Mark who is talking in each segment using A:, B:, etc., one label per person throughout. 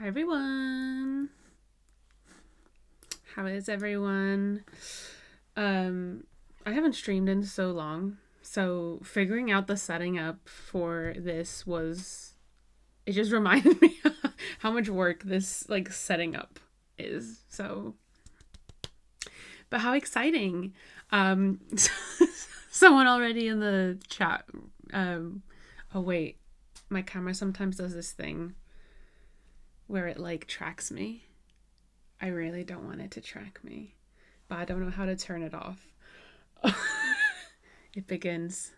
A: Hi everyone. How is everyone? I haven't streamed in so long, so figuring out the setting up for this it just reminded me how much work this setting up is. So, but how exciting. Someone already in the chat. Oh wait, my camera sometimes does this thing where it tracks me. I really don't want it to track me, but I don't know how to turn it off. It begins.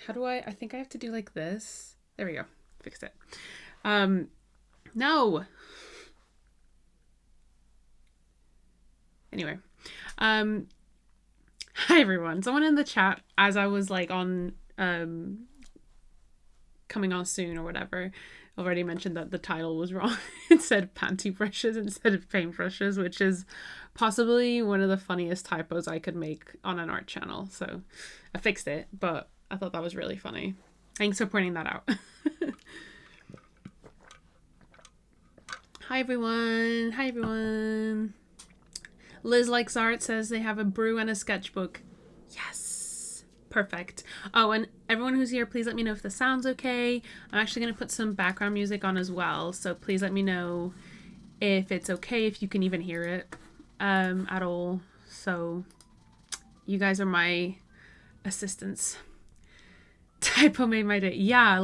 A: How do I think I have to do like this. There we go. Fixed it. No. Anyway. Hi everyone. Someone in the chat, as I was on coming on soon or whatever, already mentioned that the title was wrong. It said panty brushes instead of paintbrushes, which is possibly one of the funniest typos I could make on an art channel. So I fixed it, but I thought that was really funny. Thanks for pointing that out. Hi everyone. Hi everyone. Liz likes art, says they have a brew and a sketchbook. Yes. Perfect. Oh, and everyone who's here, please let me know if the sound's okay. I'm actually going to put some background music on as well, so please let me know if it's okay, if you can even hear it at all. So you guys are my assistants. Typo made my day. Yeah,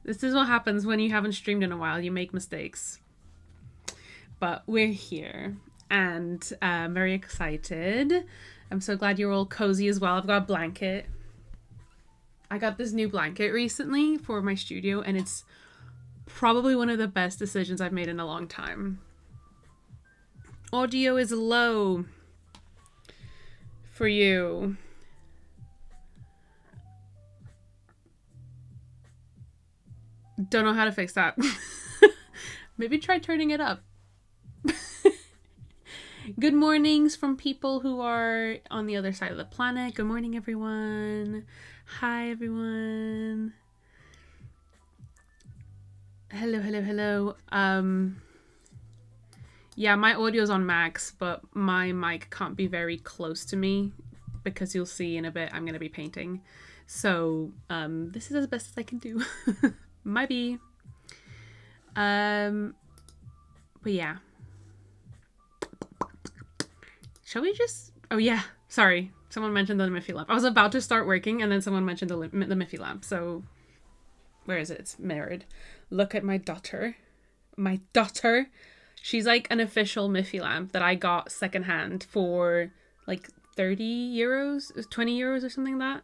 A: this is what happens when you haven't streamed in a while. You make mistakes. But we're here, and I'm very excited. I'm so glad you're all cozy as well. I've got a blanket. I got this new blanket recently for my studio, and it's probably one of the best decisions I've made in a long time. Audio is low for you. Don't know how to fix that. Maybe try turning it up. Good mornings from people who are on the other side of the planet. Good morning, everyone. Hi, everyone. Hello, hello, hello. Yeah, my audio's on max, but my mic can't be very close to me because you'll see in a bit I'm going to be painting. So, this is as best as I can do. Might be. But yeah. Shall we just... Oh, yeah. Sorry. Someone mentioned the Miffy lamp. I was about to start working, and then someone mentioned the Miffy lamp. So, where is it? It's mirrored. Look at my daughter. My daughter. She's like an official Miffy lamp that I got secondhand for 30 euros, 20 euros or something like that.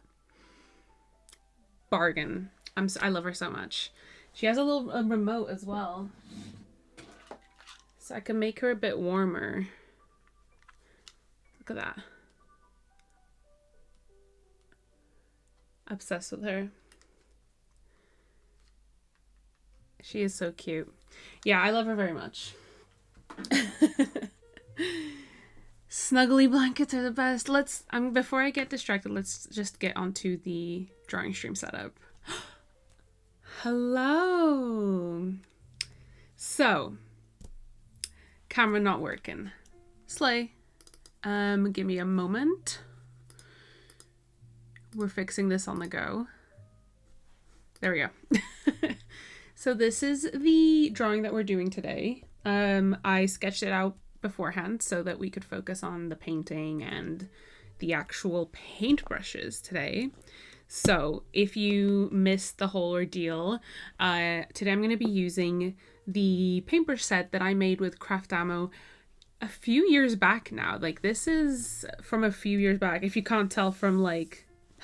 A: Bargain. I love her so much. She has a little remote as well. So I can make her a bit warmer. Look at that. Obsessed with her. She is so cute. Yeah, I love her very much. Snuggly blankets are the best. Before I get distracted, let's just get onto the drawing stream setup. Hello. So, camera not working. Slay. Give me a moment. We're fixing this on the go. There we go. So this is the drawing that we're doing today. I sketched it out beforehand so that we could focus on the painting and the actual paintbrushes today. So if you missed the whole ordeal, today I'm going to be using the paintbrush set that I made with Craftamo a few years back now. This is from a few years back. If you can't tell from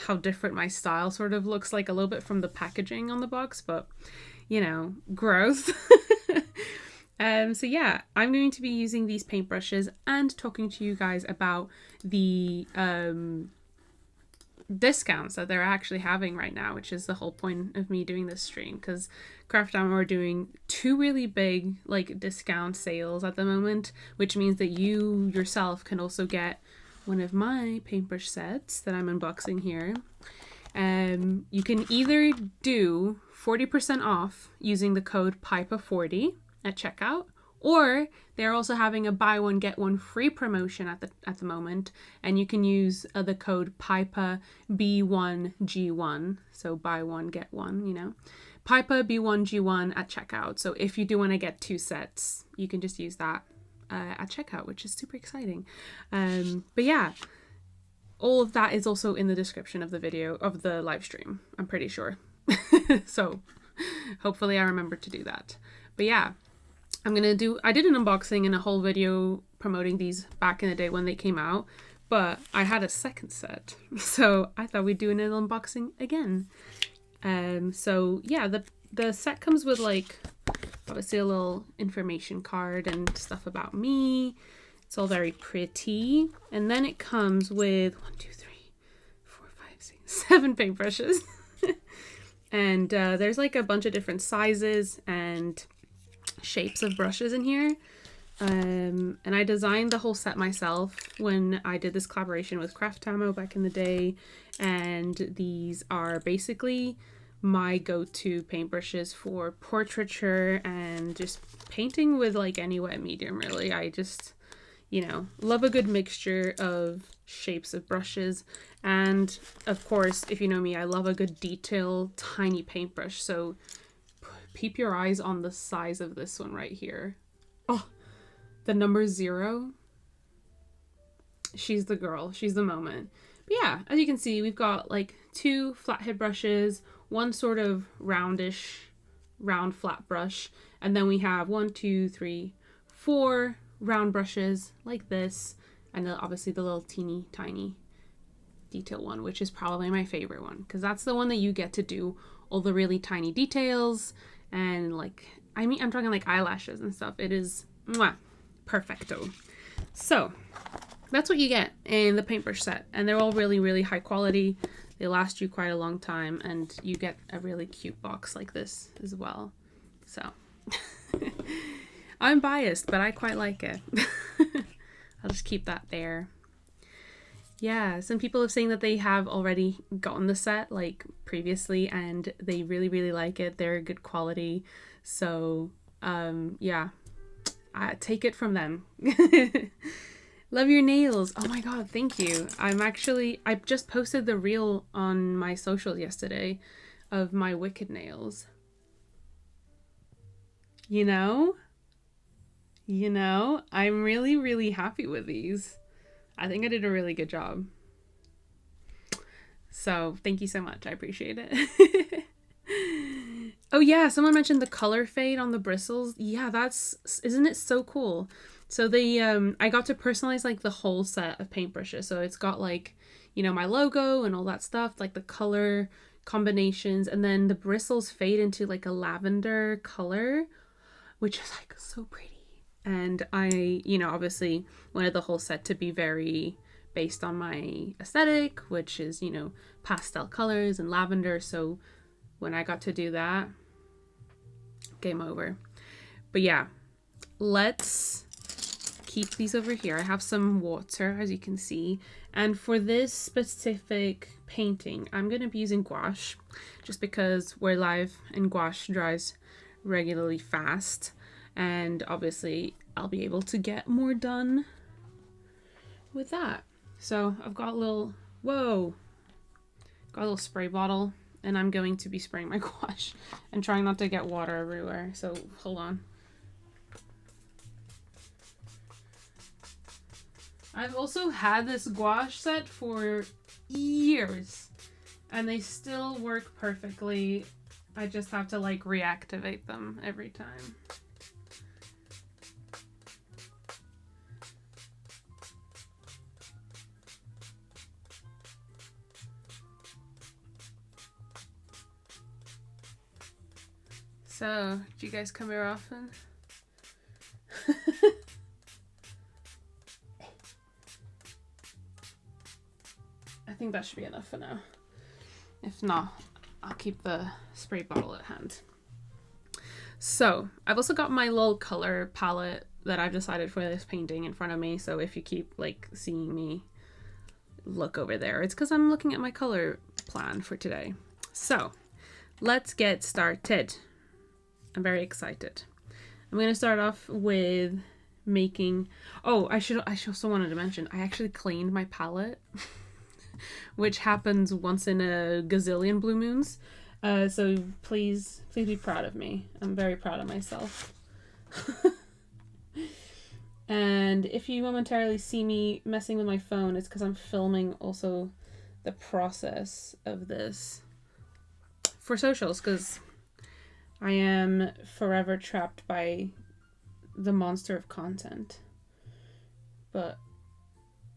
A: how different my style sort of looks a little bit from the packaging on the box, but you know, growth. So yeah, I'm going to be using these paintbrushes and talking to you guys about the discounts that they're actually having right now, which is the whole point of me doing this stream, because Craftamo are doing two really big discount sales at the moment, which means that you yourself can also get one of my paintbrush sets that I'm unboxing here. You can either do 40% off using the code Pypah40, at checkout. Or they're also having a buy one get one free promotion at the moment, and you can use the code Pypah B1G1. So buy one get one, you know, Pypah B1G1 at checkout. So if you do want to get 2 sets, you can just use that at checkout, which is super exciting. But yeah, all of that is also in the description of the video of the live stream, I'm pretty sure. So hopefully I remember to do that. But yeah. I did an unboxing and a whole video promoting these back in the day when they came out, but I had a second set, so I thought we'd do an unboxing again. So yeah, the set comes with like, obviously a little information card and stuff about me. It's all very pretty. And then it comes with 7 paintbrushes. And there's like a bunch of different sizes and shapes of brushes in here, and I designed the whole set myself when I did this collaboration with Craftamo back in the day, and these are basically my go-to paintbrushes for portraiture and just painting with like any wet medium, really. I just, you know, love a good mixture of shapes of brushes, and of course, if you know me, I love a good detail tiny paintbrush. So keep your eyes on the size of this one right here. Oh, the number 0. She's the girl. She's the moment. But yeah, as you can see, we've got like 2 flathead brushes, 1 sort of round flat brush, and then we have 1, 2, 3, 4 round brushes like this, and obviously the little teeny tiny detail one, which is probably my favorite one, because that's the one that you get to do all the really tiny details. And like, I mean, I'm talking like eyelashes and stuff. It is mwah, perfecto. So that's what you get in the paintbrush set. And they're all really, really high quality. They last you quite a long time. And you get a really cute box like this as well. So I'm biased, but I quite like it. I'll just keep that there. Yeah, some people have saying that they have already gotten the set like previously and they really, really like it. They're good quality. So yeah, I take it from them. Love your nails. Oh my god, thank you. I just posted the reel on my socials yesterday of my wicked nails. You know, I'm really, really happy with these. I think I did a really good job. So thank you so much. I appreciate it. Oh yeah, someone mentioned the color fade on the bristles. Yeah, isn't it so cool? So I got to personalize like the whole set of paintbrushes. So it's got like, you know, my logo and all that stuff, like the color combinations, and then the bristles fade into like a lavender color, which is like so pretty. And I, you know, obviously wanted the whole set to be very based on my aesthetic, which is, you know, pastel colors and lavender. So when I got to do that, game over. But yeah, let's keep these over here. I have some water, as you can see. And for this specific painting, I'm going to be using gouache, just because we're live and gouache dries regularly fast. And obviously I'll be able to get more done with that. So I've got a little, got a little spray bottle, and I'm going to be spraying my gouache and trying not to get water everywhere. So hold on. I've also had this gouache set for years and they still work perfectly. I just have to like reactivate them every time. So, do you guys come here often? I think that should be enough for now. If not, I'll keep the spray bottle at hand. So, I've also got my little color palette that I've decided for this painting in front of me. So if you keep like seeing me look over there, it's because I'm looking at my color plan for today. So, let's get started. I'm very excited. I'm I'm going to start off with making... Oh, I should also wanted to mention, I actually cleaned my palette, which happens once in a gazillion blue moons. So please be proud of me. I'm very proud of myself. And if you momentarily see me messing with my phone, it's because I'm filming also the process of this for socials, because I am forever trapped by the monster of content. But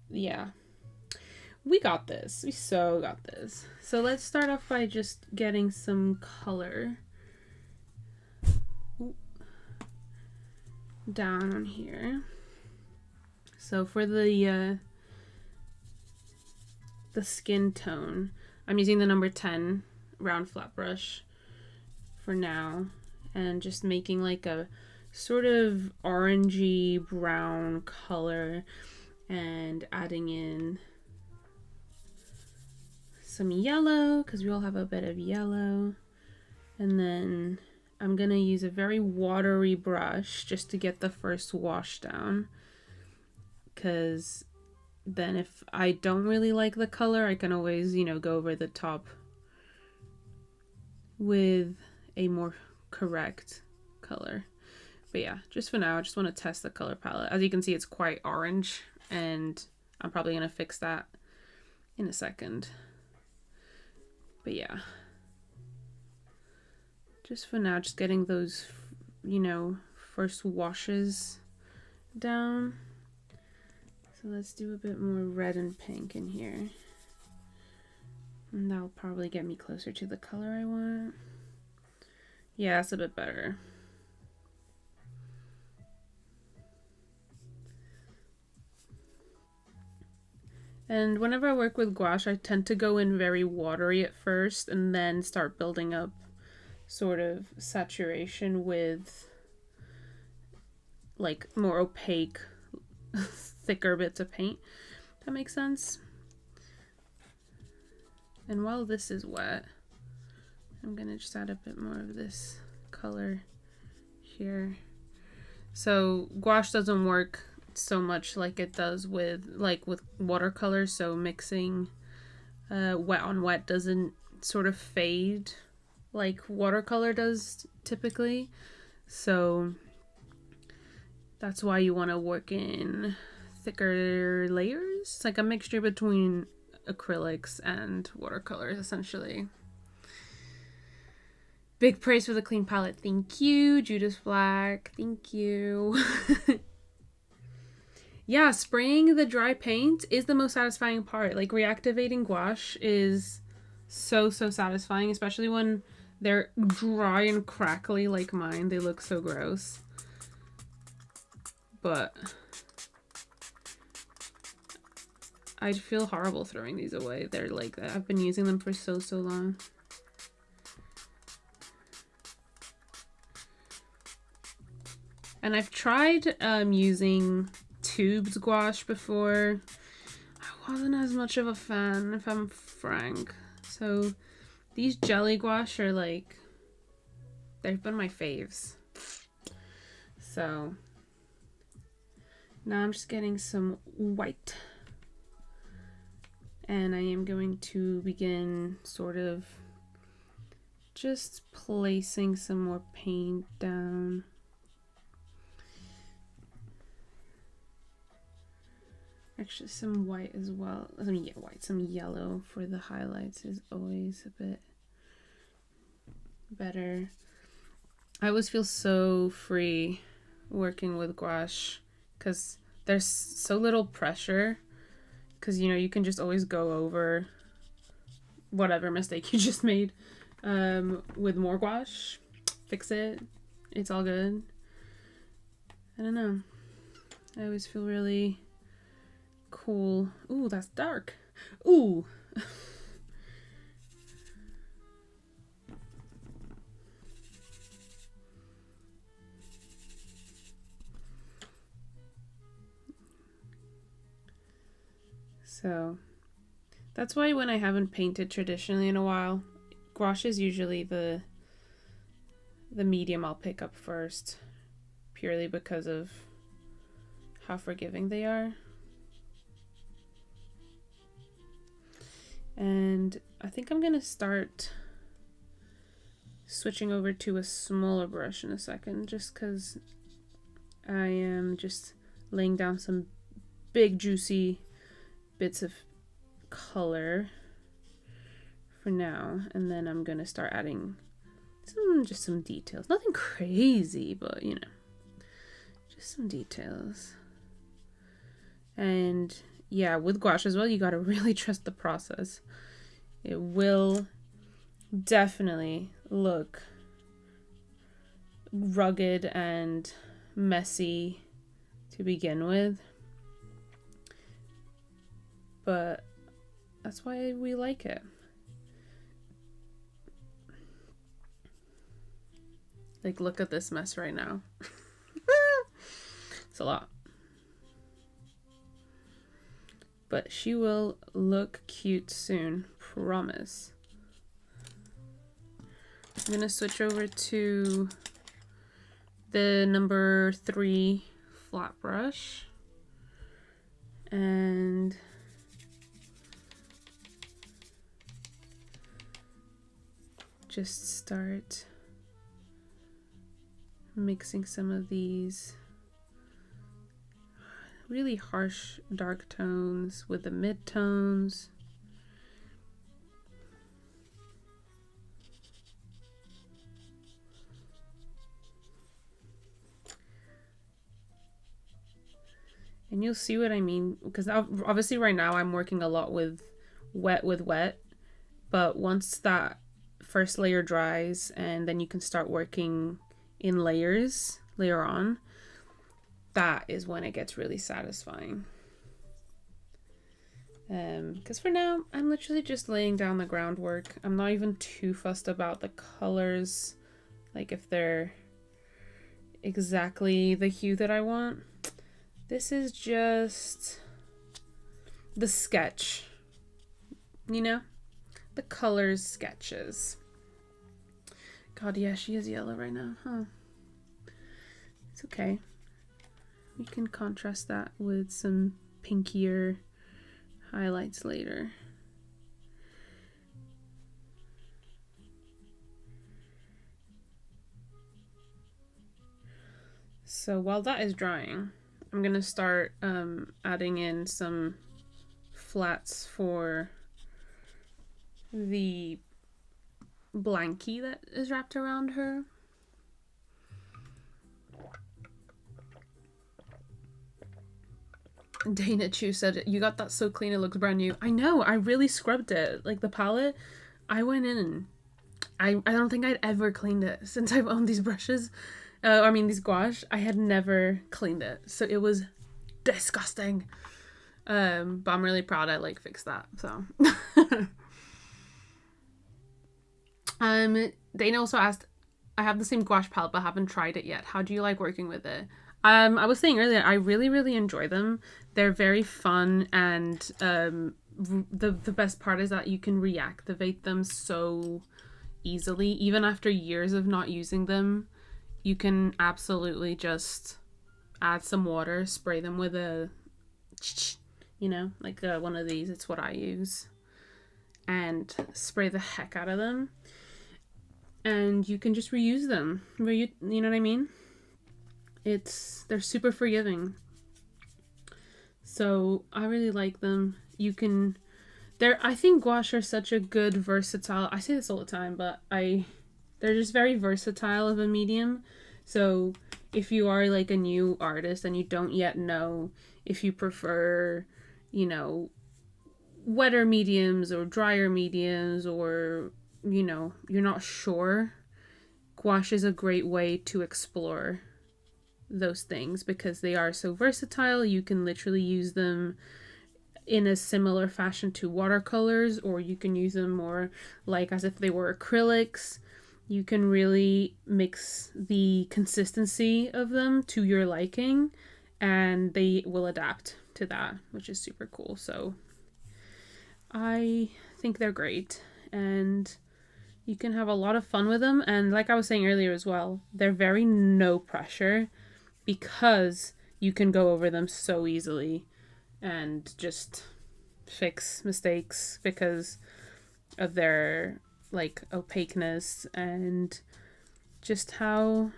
A: yeah, we got this. We so got this. So let's start off by just getting some color down on here. So for the skin tone, I'm using the number 10 round flat brush for now, and just making like a sort of orangey brown color and adding in some yellow, because we all have a bit of yellow. And then I'm gonna use a very watery brush just to get the first wash down, because then if I don't really like the color, I can always, you know, go over the top with a more correct color. But yeah, just for now, I just want to test the color palette. As you can see, it's quite orange, and I'm probably going to fix that in a second. But yeah, just for now, just getting those, you know, first washes down. So let's do a bit more red and pink in here. And that'll probably get me closer to the color I want. Yeah, that's a bit better. And whenever I work with gouache, I tend to go in very watery at first and then start building up sort of saturation with like more opaque, thicker bits of paint. That makes sense? And while this is wet, I'm gonna just add a bit more of this color here. So gouache doesn't work so much like it does with watercolor, so mixing wet on wet doesn't sort of fade like watercolor does typically. So that's why you want to work in thicker layers. It's like a mixture between acrylics and watercolors, essentially. Big praise for the clean palette. Thank you, Judas Black. Thank you. Yeah, spraying the dry paint is the most satisfying part. Like, reactivating gouache is so satisfying, especially when they're dry and crackly like mine. They look so gross. But I'd feel horrible throwing these away. They're like, I've been using them for so long. And I've tried using tubes gouache before. I wasn't as much of a fan, if I'm frank. So these jelly gouache are like, they've been my faves. So now I'm just getting some white. And I am going to begin sort of just placing some more paint down. Actually, some white as well. I mean, yeah, white. Some yellow for the highlights is always a bit better. I always feel so free working with gouache because there's so little pressure. Because, you know, you can just always go over whatever mistake you just made with more gouache. Fix it. It's all good. I don't know. I always feel really cool. Ooh, that's dark. Ooh. So that's why when I haven't painted traditionally in a while, gouache is usually the medium I'll pick up first, purely because of how forgiving they are. And I think I'm gonna start switching over to a smaller brush in a second, just because I am just laying down some big juicy bits of color for now, and then I'm gonna start adding just some details. Nothing crazy, but you know, just some details. And yeah, with gouache as well, you gotta really trust the process. It will definitely look rugged and messy to begin with, but that's why we like it. Like, look at this mess right now. It's a lot. But she will look cute soon, promise. I'm gonna switch over to the number 3 flat brush and just start mixing some of these really harsh dark tones with the mid-tones. And you'll see what I mean, because obviously right now I'm working a lot with wet, but once that first layer dries and then you can start working in layers later on, that is when it gets really satisfying. Because for now I'm literally just laying down the groundwork. I'm not even too fussed about the colors, like if they're exactly the hue that I want. This is just the sketch, you know, the colors sketches. God, yeah, she is yellow right now, huh? It's okay. We can contrast that with some pinkier highlights later. So while that is drying, I'm gonna start adding in some flats for the blankie that is wrapped around her. Dana Chu said, "You got that so clean it looks brand new." I know, I really scrubbed it. Like the palette, I went in and I don't think I'd ever cleaned it since I've owned these brushes. I mean these gouache. I had never cleaned it, so it was disgusting. But I'm really proud I like fixed that. So Dana also asked, I have the same gouache palette but haven't tried it yet. How do you like working with it? I was saying earlier, I really enjoy them. They're very fun, and the best part is that you can reactivate them so easily. Even after years of not using them, you can absolutely just add some water, spray them with a, you know, like one of these. It's what I use, and spray the heck out of them, and you can just reuse them. You know what I mean? They're super forgiving. So I really like them. I think gouache are such a good versatile, I say this all the time, but they're just very versatile of a medium. So if you are like a new artist and you don't yet know if you prefer, you know, wetter mediums or drier mediums, or, you know, you're not sure, gouache is a great way to explore those things because they are so versatile. You can literally use them in a similar fashion to watercolors, or you can use them more like as if they were acrylics. You can really mix the consistency of them to your liking, and they will adapt to that, which is super cool. So I think they're great, and you can have a lot of fun with them. And like I was saying earlier as well, they're very no pressure. because you can go over them so easily and just fix mistakes because of their like opaqueness and just how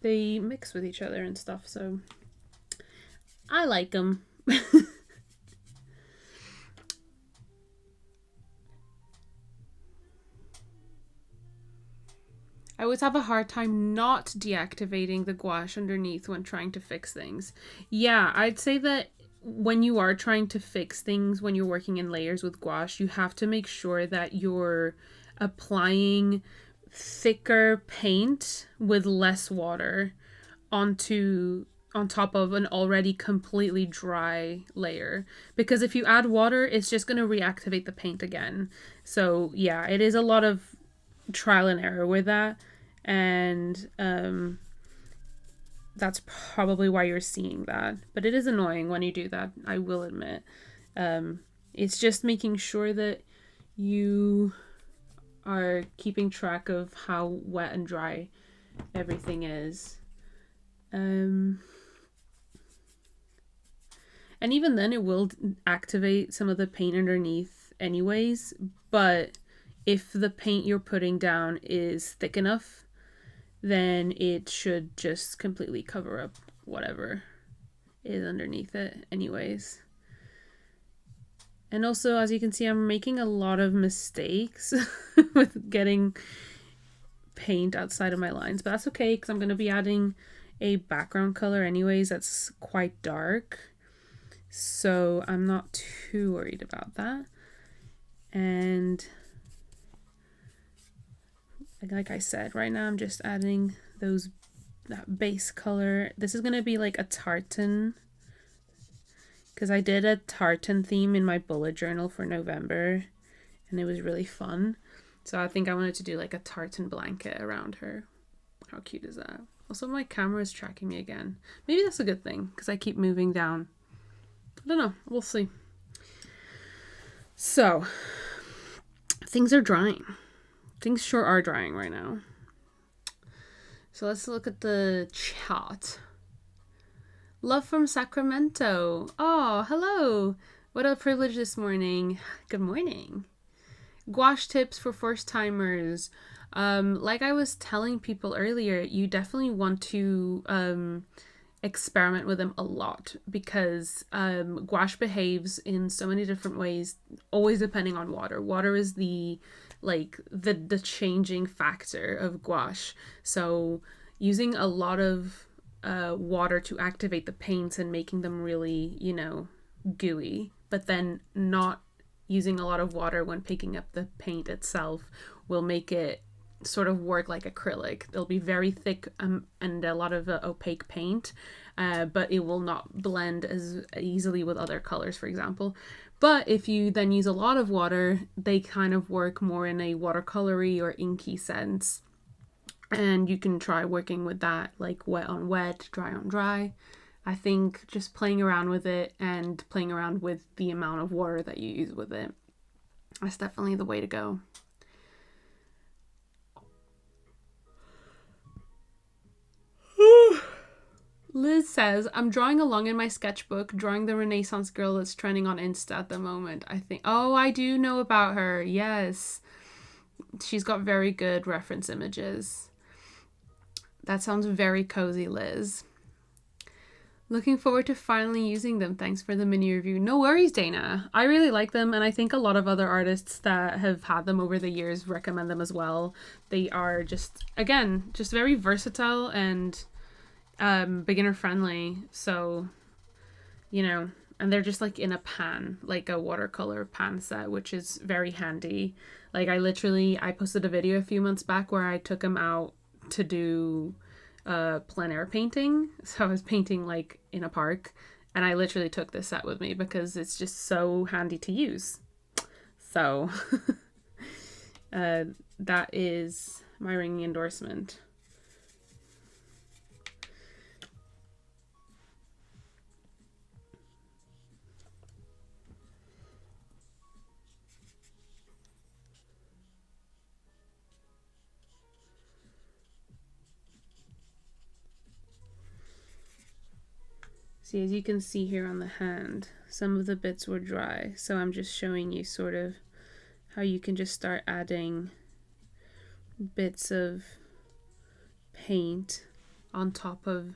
A: they mix with each other and stuff. So I like them. I always have a hard time not deactivating the gouache underneath when trying to fix things. Yeah, I'd say that when you are trying to fix things, when you're working in layers with gouache, you have to make sure that you're applying thicker paint with less water on top of an already completely dry layer, because if you add water, it's just going to reactivate the paint again. So yeah, it is a lot of trial and error with that, and that's probably why you're seeing that. But it is annoying when you do that, I will admit. It's just making sure that you are keeping track of how wet and dry everything is. And even then it will activate some of the paint underneath anyways, but if the paint you're putting down is thick enough, then it should just completely cover up whatever is underneath it anyways. And also, as you can see, I'm making a lot of mistakes with getting paint outside of my lines, but that's okay because I'm going to be adding a background color anyways that's quite dark, so I'm not too worried about that. And like I said, right now I'm just adding that base color. This is going to be like a tartan, because I did a tartan theme in my bullet journal for November and it was really fun. So I think I wanted to do like a tartan blanket around her. How cute is that? Also, my camera is tracking me again. Maybe that's a good thing because I keep moving down. I don't know. We'll see. So, things are drying. Things sure are drying right now. So let's look at the chat. Love from Sacramento. Oh, hello. What a privilege this morning. Good morning. Gouache tips for first timers. Like I was telling people earlier, you definitely want to experiment with them a lot, because gouache behaves in so many different ways, always depending on water. Water is the changing factor of gouache. So using a lot of water to activate the paints and making them really, gooey, but then not using a lot of water when picking up the paint itself will make it sort of work like acrylic. It'll be very thick and a lot of opaque paint, but it will not blend as easily with other colors, for example. But if you then use a lot of water, they kind of work more in a watercolory or inky sense. And you can try working with that, like wet on wet, dry on dry. I think just playing around with it and playing around with the amount of water that you use with it, that's definitely the way to go. Liz says, I'm drawing along in my sketchbook, drawing the Renaissance girl that's trending on Insta at the moment. I think, oh, I do know about her. Yes. She's got very good reference images. That sounds very cozy, Liz. Looking forward to finally using them. Thanks for the mini review. No worries, Dana. I really like them, and I think a lot of other artists that have had them over the years recommend them as well. They are just very versatile and beginner friendly. So, and they're just like in a pan, like a watercolor pan set, which is very handy. Like I posted a video a few months back where I took them out to do plein air painting. So I was painting like in a park, and I literally took this set with me because it's just so handy to use. So that is my ringing endorsement. See, as you can see here on the hand, some of the bits were dry, so I'm just showing you sort of how you can just start adding bits of paint on top of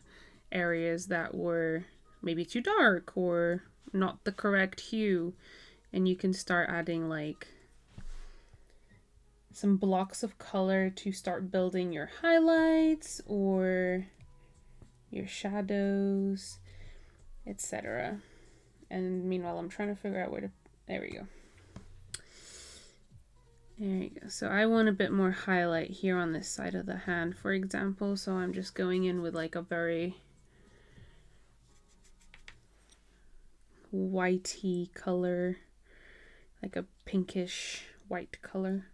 A: areas that were maybe too dark or not the correct hue, and you can start adding like some blocks of color to start building your highlights or your shadows, etc. And meanwhile, I'm trying to figure out where to, there we go. There you go. So I want a bit more highlight here on this side of the hand, for example. So I'm just going in with like a very whitey color, like a pinkish white color.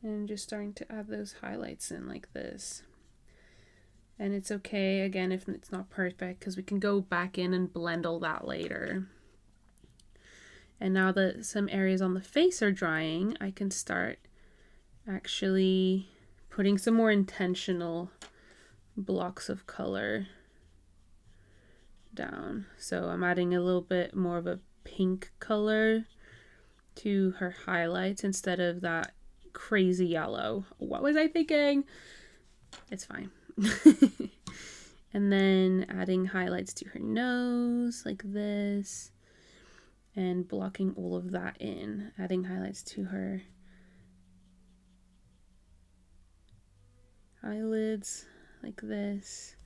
A: And just starting to add those highlights in like this. And it's okay, again, if it's not perfect, because we can go back in and blend all that later. And now that some areas on the face are drying, I can start actually putting some more intentional blocks of color down. So I'm adding a little bit more of a pink color to her highlights instead of that crazy yellow. What was I thinking? It's fine. And then adding highlights to her nose like this and blocking all of that in, adding highlights to her eyelids like this,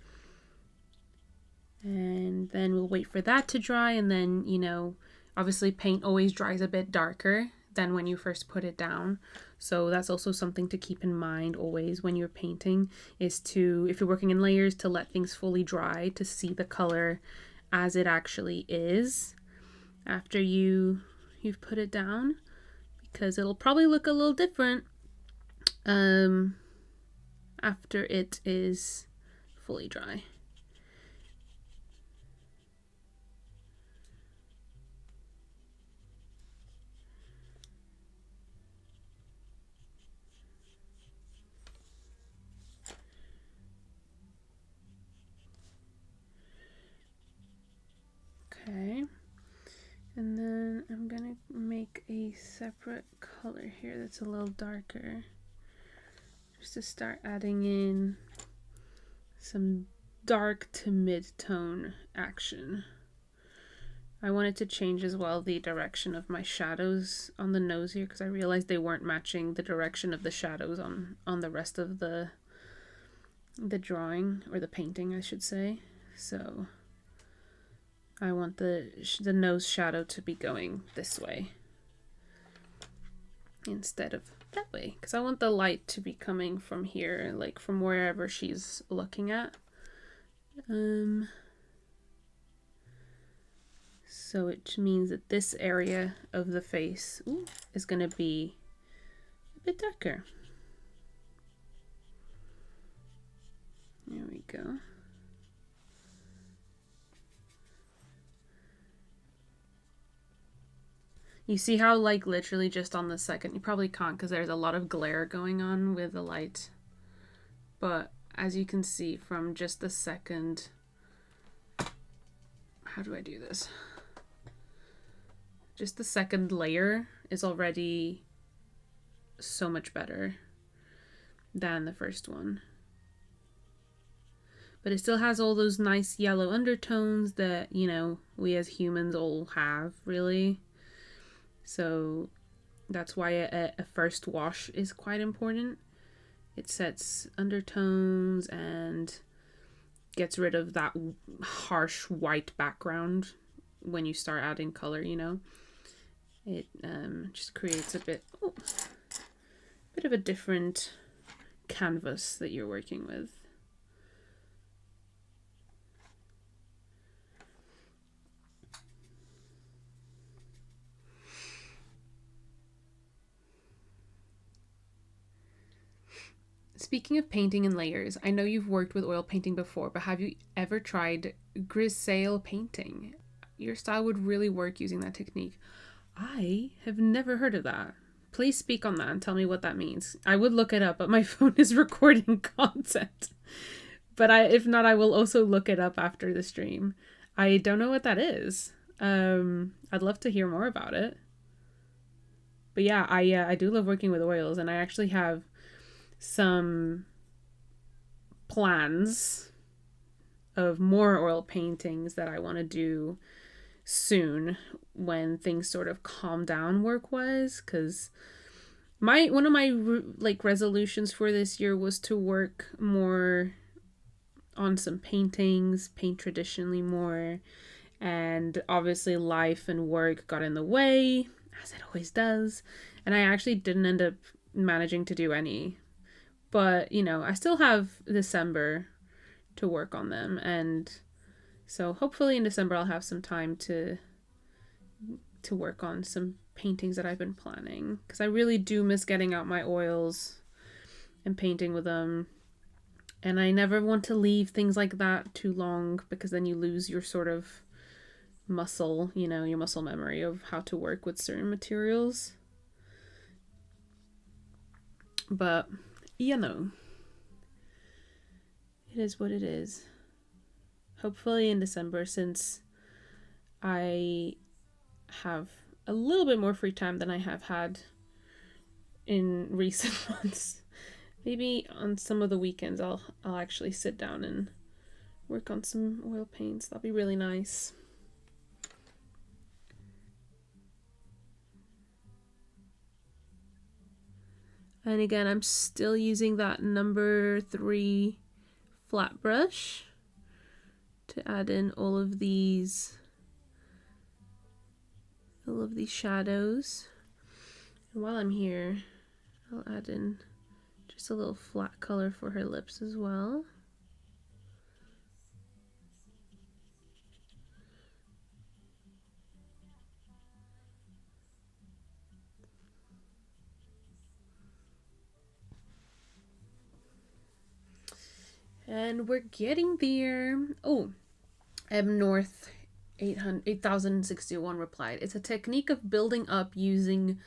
A: and then we'll wait for that to dry. And then, you know, obviously paint always dries a bit darker than when you first put it down. So that's also something to keep in mind always when you're painting, is to, if you're working in layers, to let things fully dry to see the color as it actually is after you've put it down, because it'll probably look a little different after it is fully dry. Okay, and then I'm gonna make a separate color here that's a little darker, just to start adding in some dark to mid-tone action. I wanted to change as well the direction of my shadows on the nose here, because I realized they weren't matching the direction of the shadows on the rest of the drawing, or the painting I should say. So I want the nose shadow to be going this way instead of that way, because I want the light to be coming from here, like from wherever she's looking at. So it means that this area of the face is going to be a bit darker. There we go. You see how, like, literally just on the second, you probably can't because there's a lot of glare going on with the light. But as you can see from just the second, how do I do this? Just the second layer is already so much better than the first one. But it still has all those nice yellow undertones that, you know, we as humans all have, really. So that's why a first wash is quite important. It sets undertones and gets rid of that harsh white background when you start adding color, you know. It just creates a bit of a different canvas that you're working with. Speaking of painting in layers, I know you've worked with oil painting before, but have you ever tried grisaille painting? Your style would really work using that technique. I have never heard of that. Please speak on that and tell me what that means. I would look it up, but my phone is recording content. But if not, I will also look it up after the stream. I don't know what that is. I'd love to hear more about it. But yeah, I do love working with oils, and I actually have some plans of more oil paintings that I want to do soon when things sort of calm down work-wise, because one of my like resolutions for this year was to work more on some paintings, paint traditionally more, and obviously life and work got in the way, as it always does, and I actually didn't end up managing to do any. But, you know, I still have December to work on them, and so hopefully in December I'll have some time to work on some paintings that I've been planning, because I really do miss getting out my oils and painting with them. And I never want to leave things like that too long, because then you lose your sort of muscle, you know, your muscle memory of how to work with certain materials. But, you know, it is what it is. Hopefully in December, since I have a little bit more free time than I have had in recent months, maybe on some of the weekends I'll actually sit down and work on some oil paints. That'll be really nice. And again, I'm still using that number 3 flat brush to add in all of these shadows. And while I'm here, I'll add in just a little flat color for her lips as well. And we're getting there. Oh, North 8061 replied, it's a technique of building up using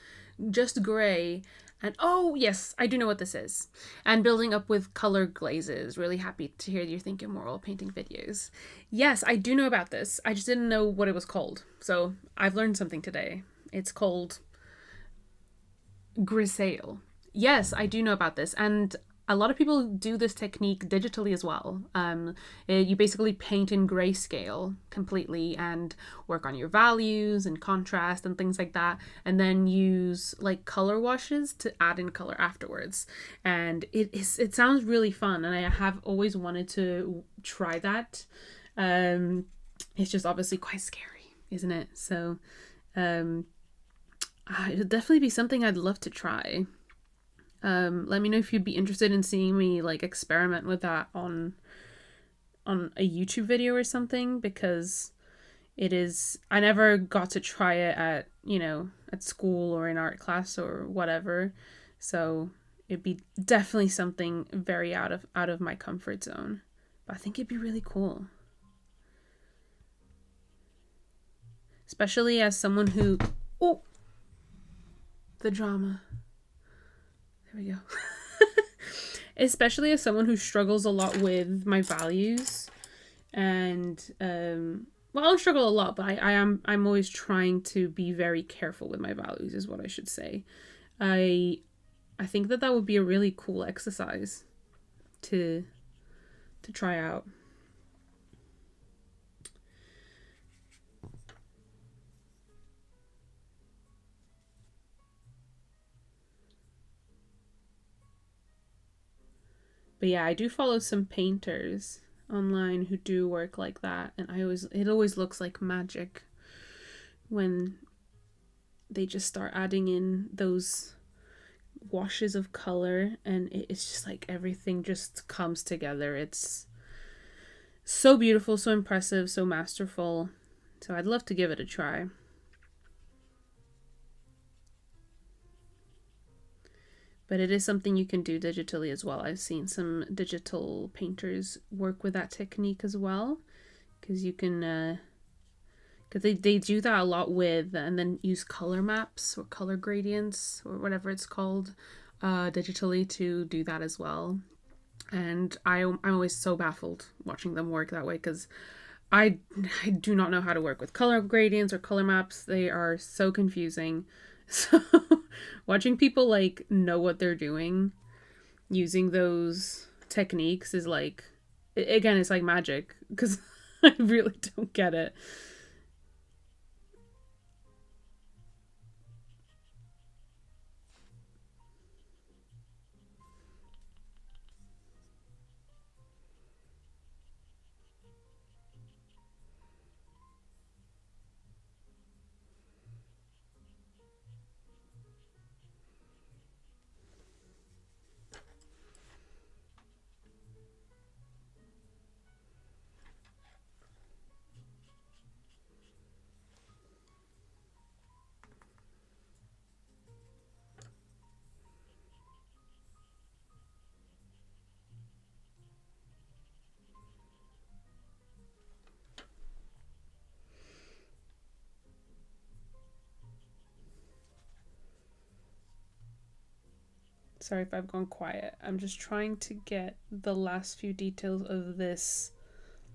A: just gray. And oh, yes, I do know what this is. And building up with color glazes. Really happy to hear you're thinking more oil painting videos. Yes, I do know about this. I just didn't know what it was called. So I've learned something today. It's called grisaille. Yes, I do know about this. And a lot of people do this technique digitally as well. You basically paint in grayscale completely and work on your values and contrast and things like that, and then use like color washes to add in color afterwards. And it sounds really fun, and I have always wanted to try that. It's just obviously quite scary, isn't it? So it'll definitely be something I'd love to try. Let me know if you'd be interested in seeing me like experiment with that on a YouTube video or something, because I never got to try it at, you know, at school or in art class or whatever. So it'd be definitely something very out of my comfort zone. But I think it'd be really cool. Especially as someone who, the drama. There we go. Especially as someone who struggles a lot with my values, and well, I don't struggle a lot, but I'm always trying to be very careful with my values, is what I should say. I think that would be a really cool exercise to try out. But yeah, I do follow some painters online who do work like that, and it always looks like magic when they just start adding in those washes of color, and it's just like everything just comes together. It's so beautiful, so impressive, so masterful. So I'd love to give it a try. But it is something you can do digitally as well. I've seen some digital painters work with that technique as well, because you can, because they do that a lot with, and then use color maps or color gradients or whatever it's called, digitally to do that as well. And I'm always so baffled watching them work that way because I do not know how to work with color gradients or color maps. They are so confusing. So watching people like know what they're doing using those techniques is like, again, it's like magic because I really don't get it. Sorry if I've gone quiet. I'm just trying to get the last few details of this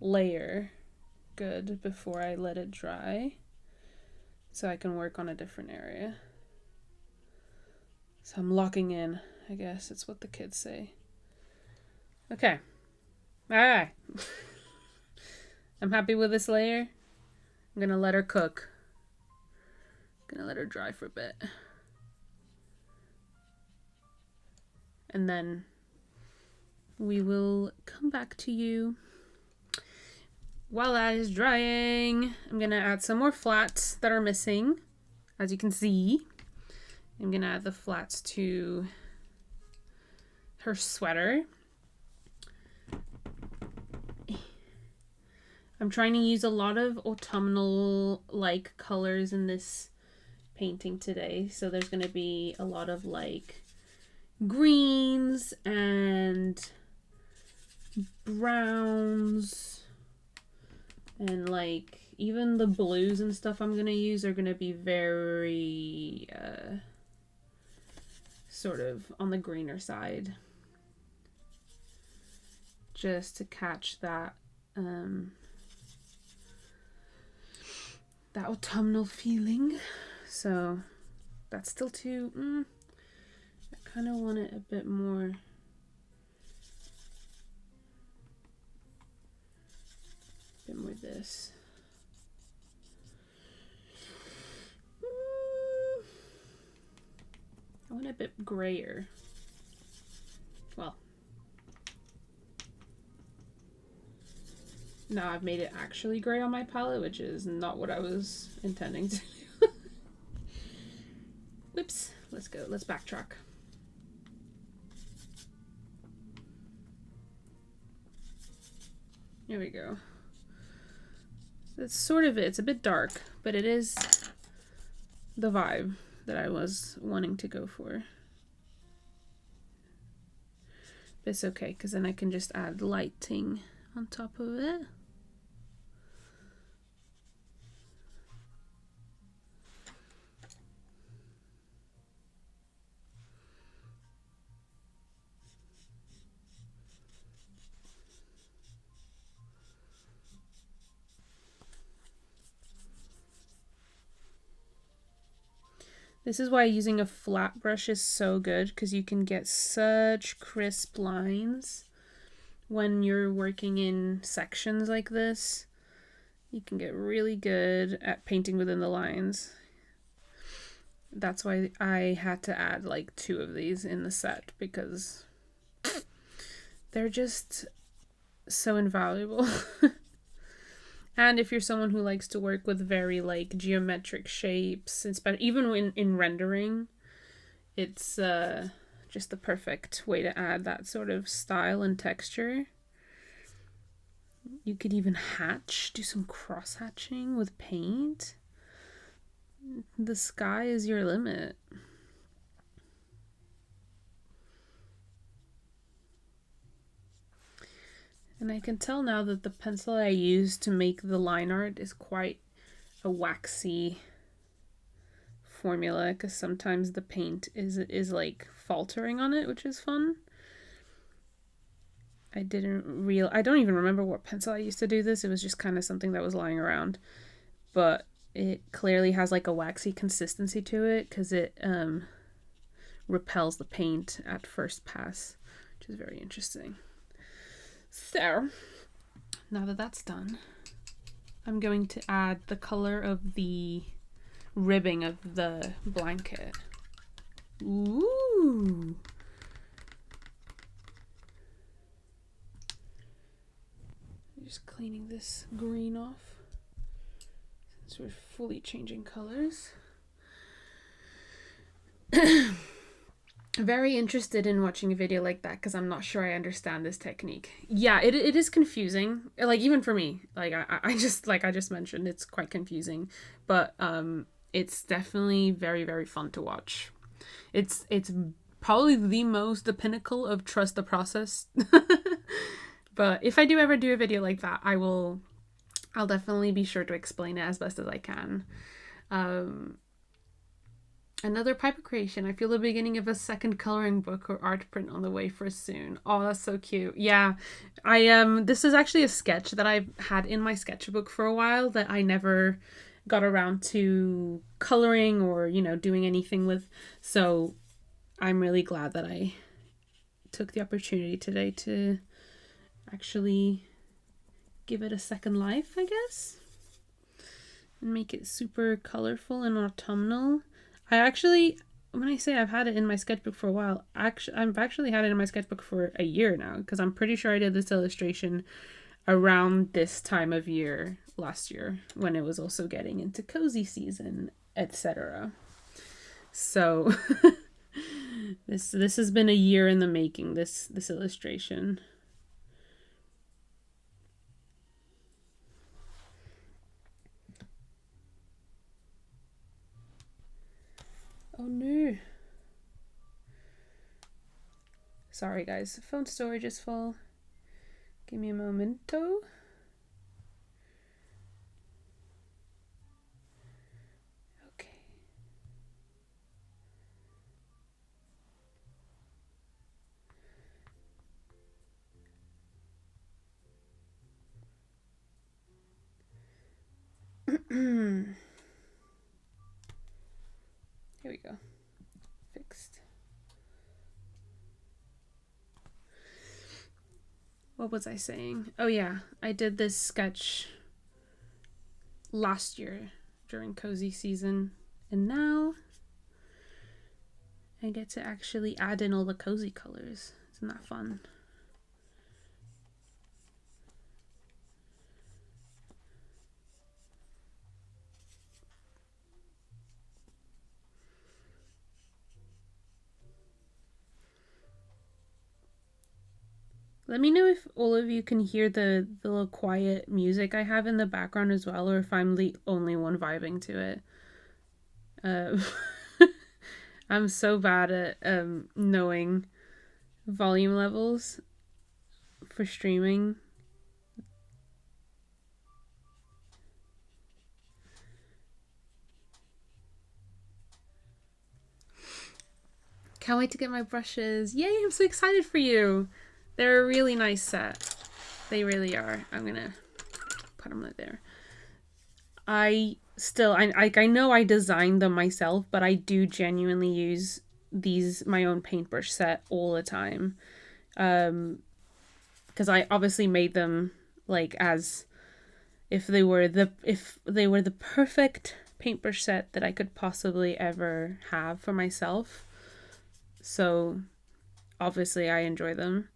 A: layer good before I let it dry so I can work on a different area. So I'm locking in, I guess it's what the kids say. Okay. Alright. I'm happy with this layer. I'm gonna let her cook. I'm gonna let her dry for a bit. And then we will come back to you. While that is drying, I'm gonna add some more flats that are missing. As you can see, I'm gonna add the flats to her sweater. I'm trying to use a lot of autumnal-like colors in this painting today. So there's gonna be a lot of like greens and browns and like even the blues and stuff I'm gonna use are gonna be very sort of on the greener side, just to catch that that autumnal feeling. So that's still too I kind of want it a bit more this. I want it a bit grayer. Well, now I've made it actually gray on my palette, which is not what I was intending to do. Whoops, let's go, let's backtrack. There we go. That's sort of it. It's a bit dark, but it is the vibe that I was wanting to go for. But it's okay, because then I can just add lighting on top of it. This is why using a flat brush is so good, because you can get such crisp lines when you're working in sections like this. You can get really good at painting within the lines. That's why I had to add like 2 of these in the set, because they're just so invaluable. And if you're someone who likes to work with very like geometric shapes, even in rendering, it's just the perfect way to add that sort of style and texture. You could even do some cross hatching with paint. The sky is your limit. And I can tell now that the pencil I used to make the line art is quite a waxy formula, because sometimes the paint is like faltering on it, which is fun. I don't even remember what pencil I used to do this. It was just kind of something that was lying around. But it clearly has like a waxy consistency to it because it repels the paint at first pass, which is very interesting. So, now that that's done, I'm going to add the color of the ribbing of the blanket. Ooh! Just cleaning this green off since we're fully changing colors. Very interested in watching a video like that because I'm not sure I understand this technique. Yeah, it is confusing. Like even for me, like I just like I just mentioned, it's quite confusing, but it's definitely very, very fun to watch. It's probably the pinnacle of trust the process. But if I do ever do a video like that, I'll definitely be sure to explain it as best as I can. Another Pypah creation. I feel the beginning of a second coloring book or art print on the way for soon. Oh, that's so cute. Yeah, this is actually a sketch that I've had in my sketchbook for a while that I never got around to coloring or, doing anything with. So I'm really glad that I took the opportunity today to actually give it a second life, I guess, and make it super colorful and autumnal. When I say I've had it in my sketchbook for a while, I've actually had it in my sketchbook for a year now, because I'm pretty sure I did this illustration around this time of year last year when it was also getting into cozy season, etc. So this has been a year in the making, this illustration. Oh no. Sorry guys, phone storage is full. Give me a momento. Okay. Here we go. Fixed. What was I saying? Oh yeah, I did this sketch last year during cozy season, and now I get to actually add in all the cozy colors. Isn't that fun? Let me know if all of you can hear the little quiet music I have in the background as well, or if I'm the only one vibing to it. I'm so bad at knowing volume levels for streaming. Can't wait to get my brushes. Yay, I'm so excited for you. They're a really nice set. They really are. I'm gonna put them right there. I know I designed them myself, but I do genuinely use my own paintbrush set all the time. Because I obviously made them like as if they were the perfect paintbrush set that I could possibly ever have for myself. So obviously I enjoy them.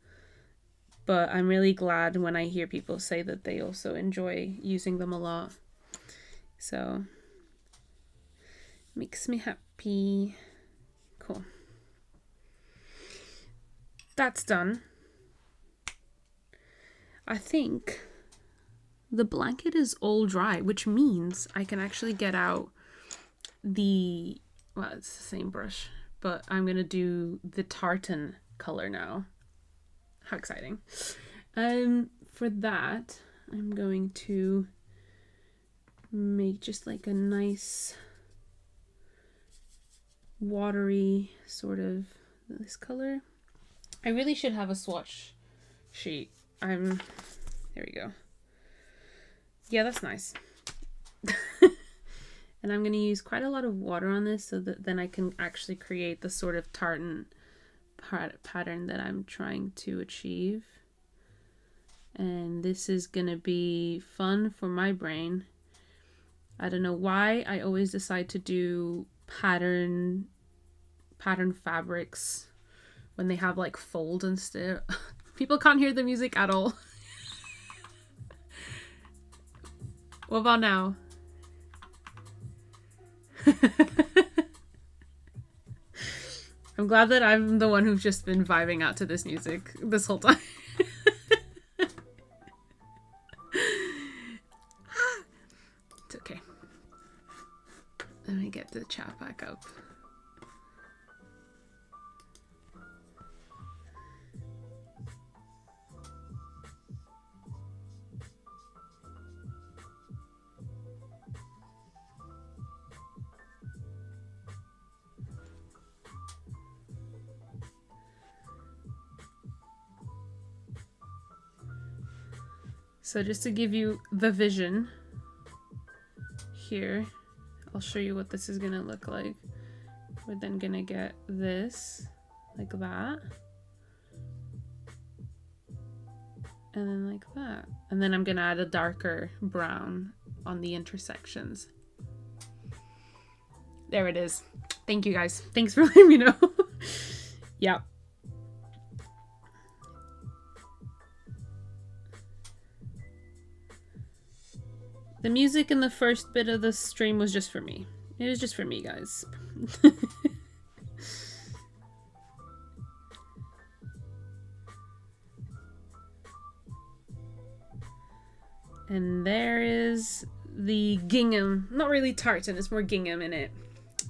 A: But I'm really glad when I hear people say that they also enjoy using them a lot. So, makes me happy. Cool. That's done. I think the blanket is all dry, which means I can actually get out well, it's the same brush, but I'm going to do the tartan color now. How exciting. For that, I'm going to make just like a nice watery sort of this color. I really should have a swatch sheet. There we go. Yeah, that's nice. And I'm going to use quite a lot of water on this so that then I can actually create the sort of tartan pattern that I'm trying to achieve. And this is going to be fun for my brain. I don't know why I always decide to do pattern fabrics when they have like fold and stuff. People can't hear the music at all. What about now? I'm glad that I'm the one who's just been vibing out to this music this whole time. It's okay. Let me get the chat back up. So just to give you the vision here, I'll show you what this is gonna look like. We're then gonna get this like that. And then like that. And then I'm gonna add a darker brown on the intersections. There it is. Thank you guys. Thanks for letting me know. Yeah. The music in the first bit of the stream was just for me. It was just for me, guys. And there is the gingham. Not really tartan, it's more gingham in it.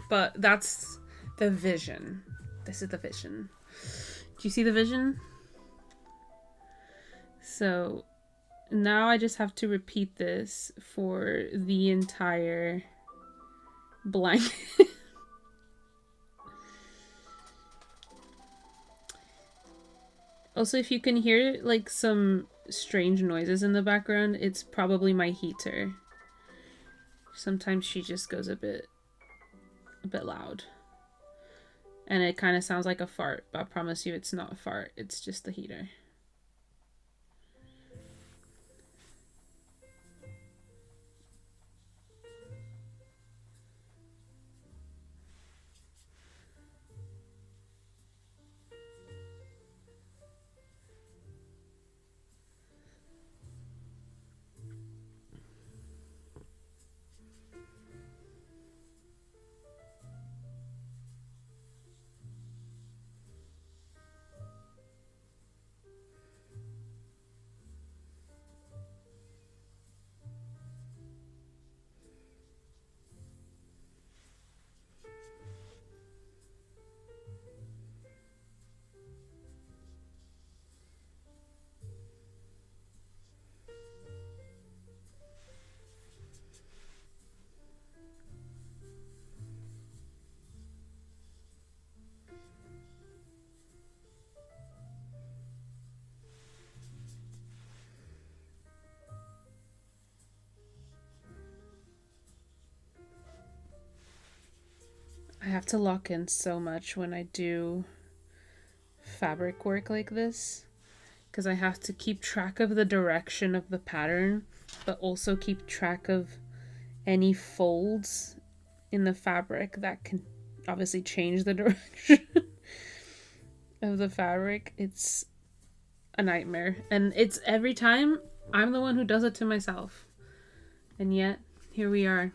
A: But that's the vision. This is the vision. Do you see the vision? So now I just have to repeat this for the entire blanket. Also, if you can hear like some strange noises in the background, it's probably my heater. Sometimes she just goes a bit loud. And it kind of sounds like a fart, but I promise you it's not a fart, it's just the heater. I have to lock in so much when I do fabric work like this, because I have to keep track of the direction of the pattern, but also keep track of any folds in the fabric that can obviously change the direction of the fabric. It's a nightmare, and it's every time I'm the one who does it to myself, and yet here we are.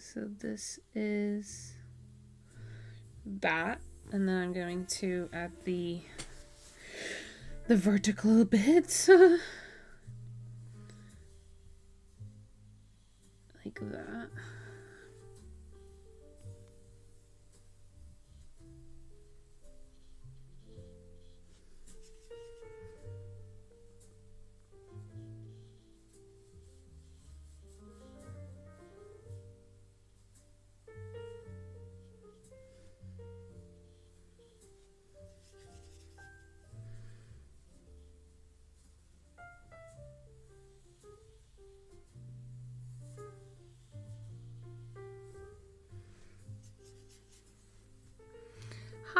A: So this is that, and then I'm going to add the vertical bits like that.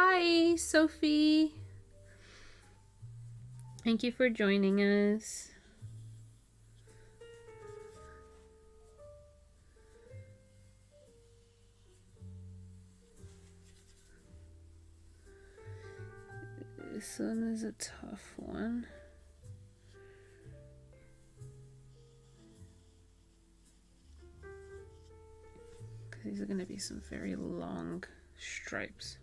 A: Hi, Sophie. Thank you for joining us. This one is a tough one. Because these are going to be some very long stripes.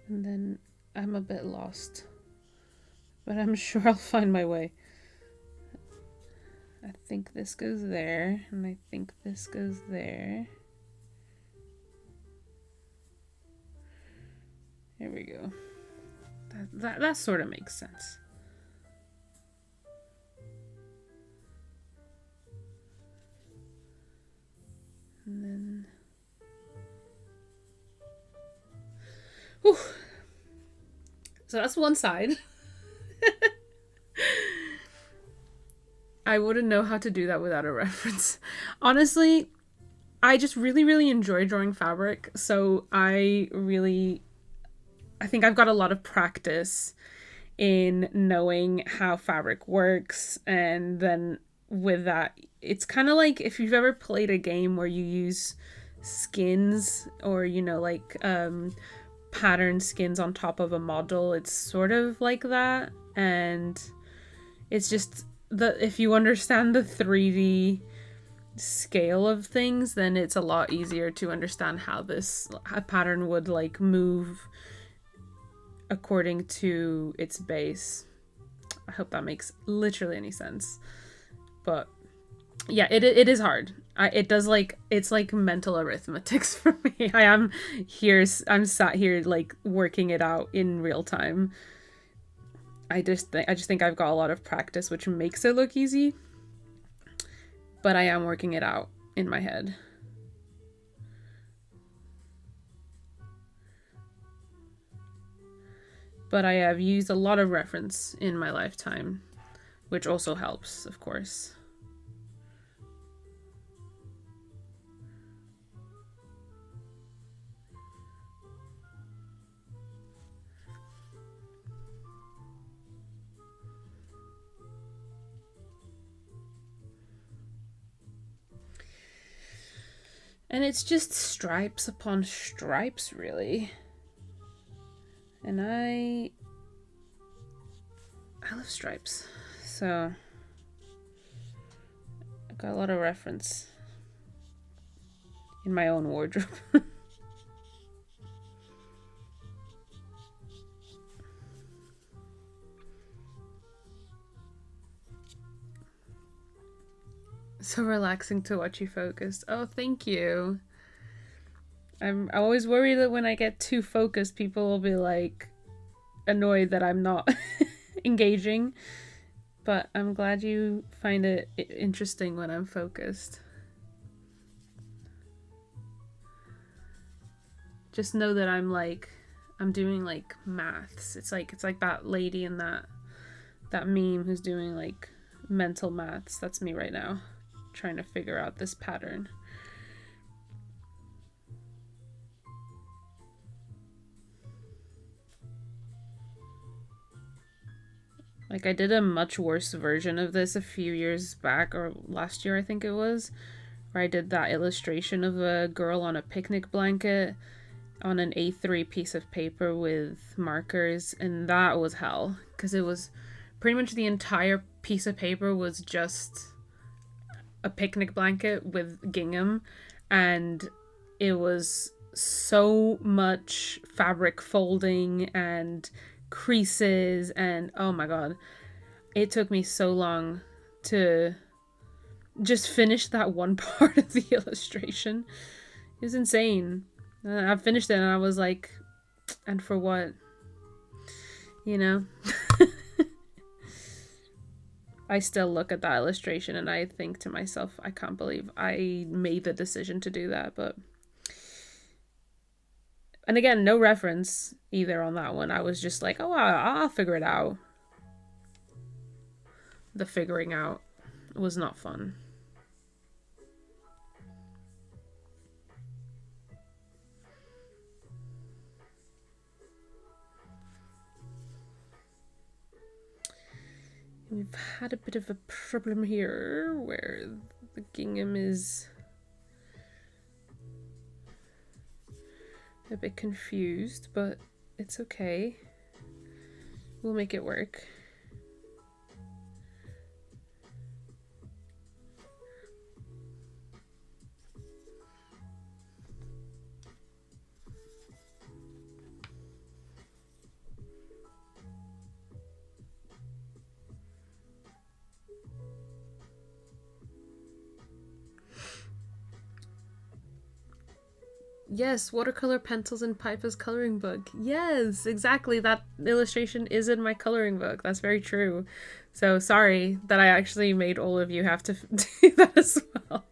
A: And then I'm a bit lost, but I'm sure I'll find my way. I think this goes there, and I think this goes there. There we go. That sort of makes sense. And then... Whew. So that's one side. I wouldn't know how to do that without a reference. Honestly, I just really enjoy drawing fabric, so I think I've got a lot of practice in knowing how fabric works, and then with that, it's kind of like if you've ever played a game where you use skins or, you know, like pattern skins on top of a model. It's sort of like that, and it's just if you understand the 3D scale of things, then it's a lot easier to understand how a pattern would like move according to its base. I hope that makes literally any sense. But yeah, it is hard. It's like mental arithmetics for me. I'm sat here like working it out in real time. I just think I've got a lot of practice, which makes it look easy. But I am working it out in my head. But I have used a lot of reference in my lifetime, which also helps, of course. And it's just stripes upon stripes, really. And I love stripes. So I've got a lot of reference in my own wardrobe. So relaxing to watch you focus. Oh, thank you. I always worry that when I get too focused, people will be like annoyed that I'm not engaging. But I'm glad you find it interesting when I'm focused. Just know that I'm doing like maths. It's like that lady in that meme who's doing like mental maths. That's me right now, trying to figure out this pattern. Like, I did a much worse version of this a few years back, or last year I think it was, where I did that illustration of a girl on a picnic blanket on an A3 piece of paper with markers, and that was hell, because it was pretty much the entire piece of paper was just a picnic blanket with gingham, and it was so much fabric folding and creases, and oh my god, it took me so long to just finished that one part of the illustration. It was insane. I finished it and I was like, and for what? You know? I still look at that illustration and I think to myself, I can't believe I made the decision to do that, but... And again, no reference either on that one. I was just like, oh, I'll figure it out. The figuring out was not fun. We've had a bit of a problem here where the gingham is a bit confused, but it's okay. We'll make it work. Yes, watercolor pencils in Pypah's coloring book. Yes, exactly. That illustration is in my coloring book. That's very true. So sorry that I actually made all of you have to do that as well.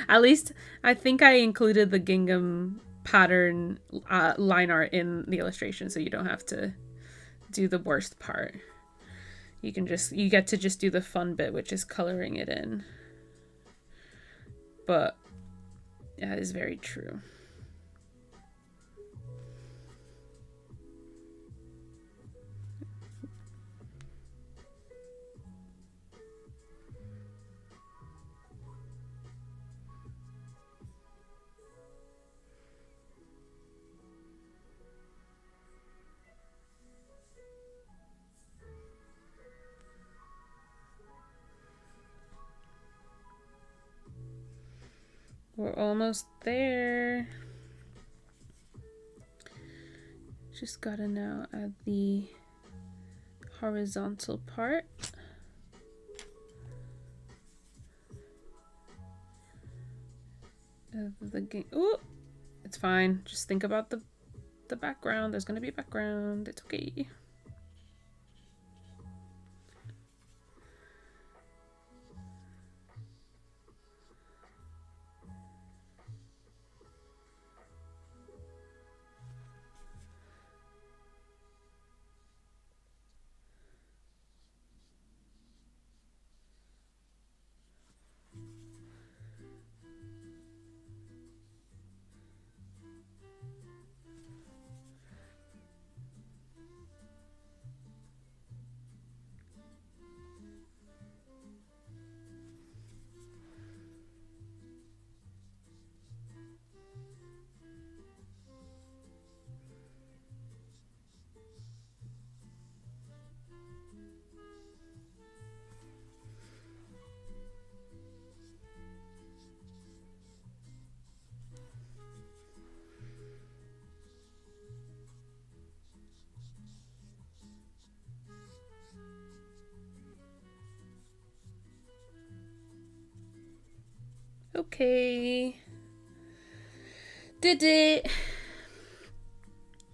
A: At least I think I included the gingham pattern line art in the illustration, so you don't have to do the worst part. You get to just do the fun bit, which is coloring it in. But that is very true. We're almost there. Just gotta now add the horizontal part. Ooh, it's fine. Just think about the background. There's gonna be a background. It's okay. Okay. Did it.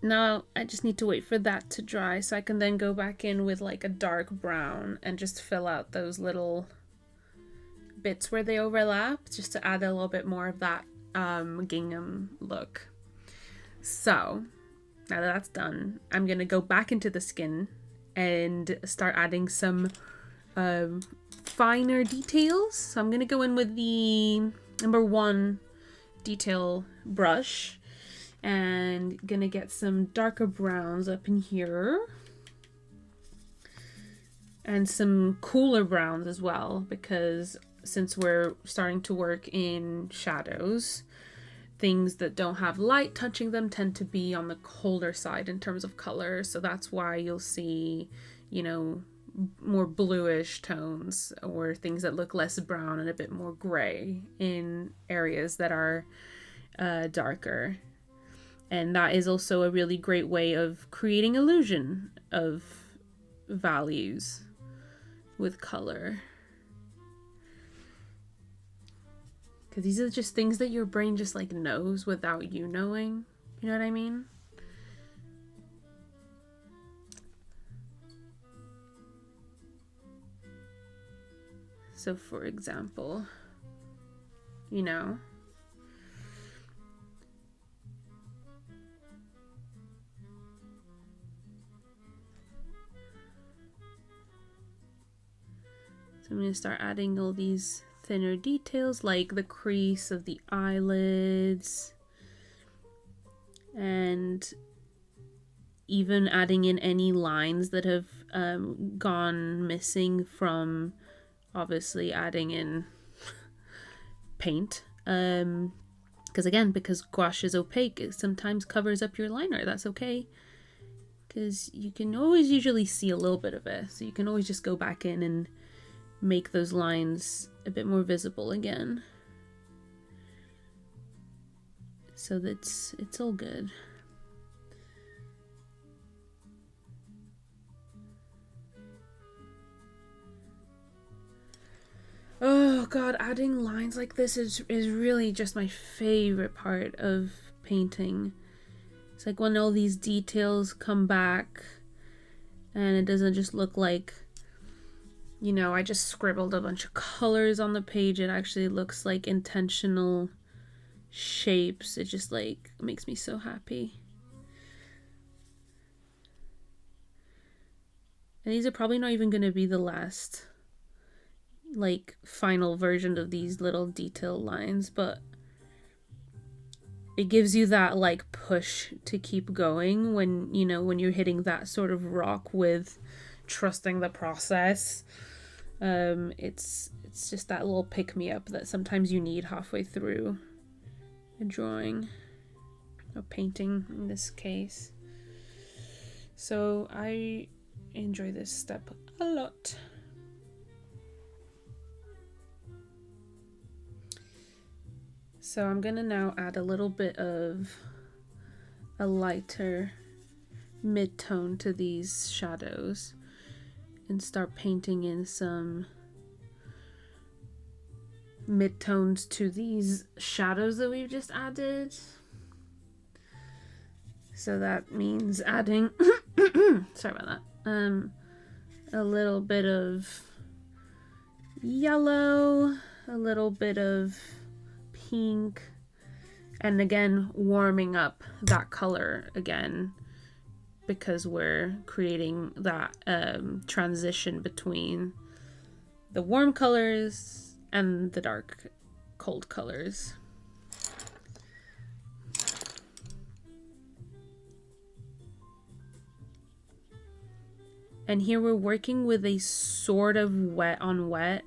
A: Now I just need to wait for that to dry so I can then go back in with like a dark brown and just fill out those little bits where they overlap, just to add a little bit more of that gingham look. So now that that's done, I'm gonna go back into the skin and start adding some finer details. So I'm gonna go in with the number 1 detail brush and gonna get some darker browns up in here and some cooler browns as well, because since we're starting to work in shadows, things that don't have light touching them tend to be on the colder side in terms of color. So that's why you'll see, you know, more bluish tones or things that look less brown and a bit more gray in areas that are darker. And that is also a really great way of creating illusion of values with color. Because these are just things that your brain just like knows without you knowing. You know what I mean? So for example, you know, so I'm going to start adding all these thinner details like the crease of the eyelids, and even adding in any lines that have gone missing from obviously adding in paint. Because gouache is opaque, it sometimes covers up your liner. That's okay, because you can always usually see a little bit of it, so you can always just go back in and make those lines a bit more visible again. So that's, it's all good. Oh god, adding lines like this is really just my favorite part of painting. It's like when all these details come back and it doesn't just look like, you know, I just scribbled a bunch of colors on the page. It actually looks like intentional shapes. It just like makes me so happy. And these are probably not even going to be the last like final version of these little detail lines, but it gives you that like push to keep going when, you know, when you're hitting that sort of rock with trusting the process. It's just that little pick me up that sometimes you need halfway through a drawing or painting in this case. So I enjoy this step a lot. So I'm gonna now add a little bit of a lighter mid-tone to these shadows and start painting in some mid-tones to these shadows that we've just added. So that means adding sorry about that, a little bit of yellow, a little bit of pink, and again warming up that color again, because we're creating that transition between the warm colors and the dark cold colors. And here we're working with a sort of wet on wet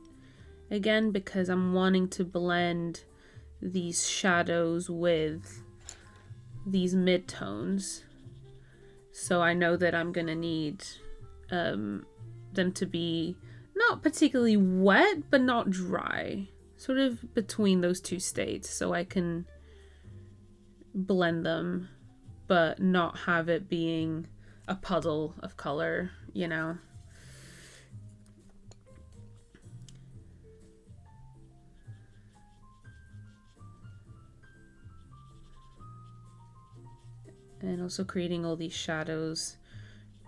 A: again, because I'm wanting to blend these shadows with these mid-tones. So I know that I'm gonna need them to be not particularly wet, but not dry. Sort of between those two states, so I can blend them, but not have it being a puddle of color, you know? And also creating all these shadows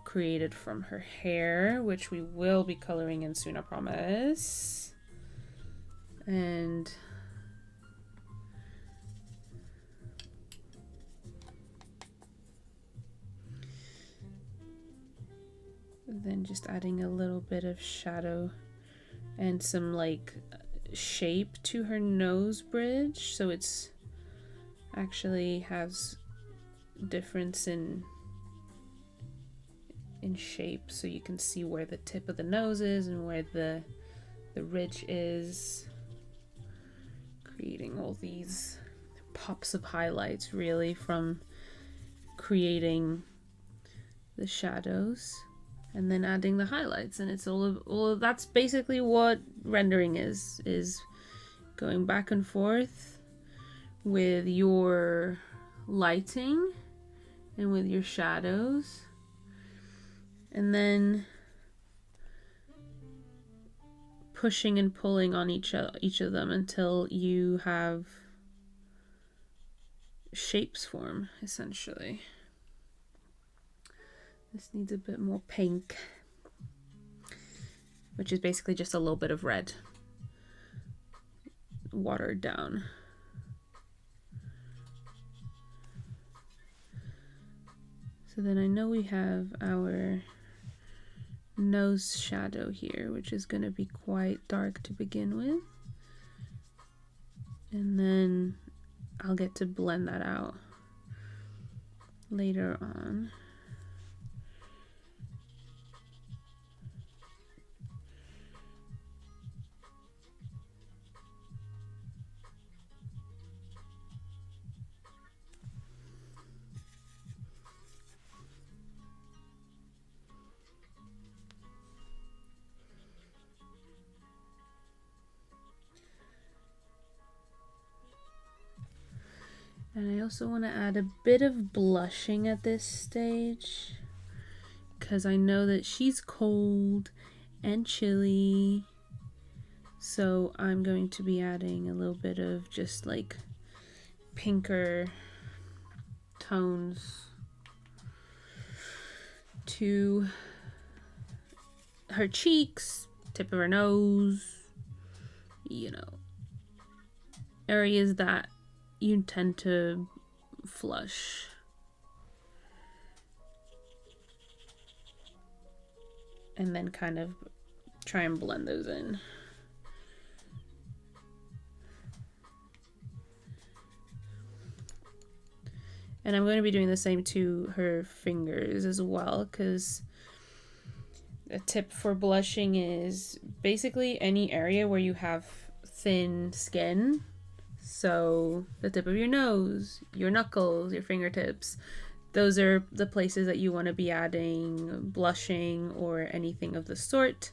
A: created from her hair, which we will be coloring in soon, I promise. And then just adding a little bit of shadow and some like shape to her nose bridge, so it's actually has difference in shape, so you can see where the tip of the nose is and where the ridge is, creating all these pops of highlights really from creating the shadows and then adding the highlights. And it's all of that's basically what rendering is going back and forth with your lighting and with your shadows, and then pushing and pulling on each of them until you have shapes form, essentially. This needs a bit more pink, which is basically just a little bit of red watered down. So then I know we have our nose shadow here, which is going to be quite dark to begin with. And then I'll get to blend that out later on. And I also want to add a bit of blushing at this stage, because I know that she's cold and chilly. So I'm going to be adding a little bit of just like pinker tones to her cheeks, tip of her nose, you know, areas that you tend to flush. And then kind of try and blend those in. And I'm going to be doing the same to her fingers as well, because a tip for blushing is basically any area where you have thin skin. So the tip of your nose, your knuckles, your fingertips, those are the places that you want to be adding blushing or anything of the sort,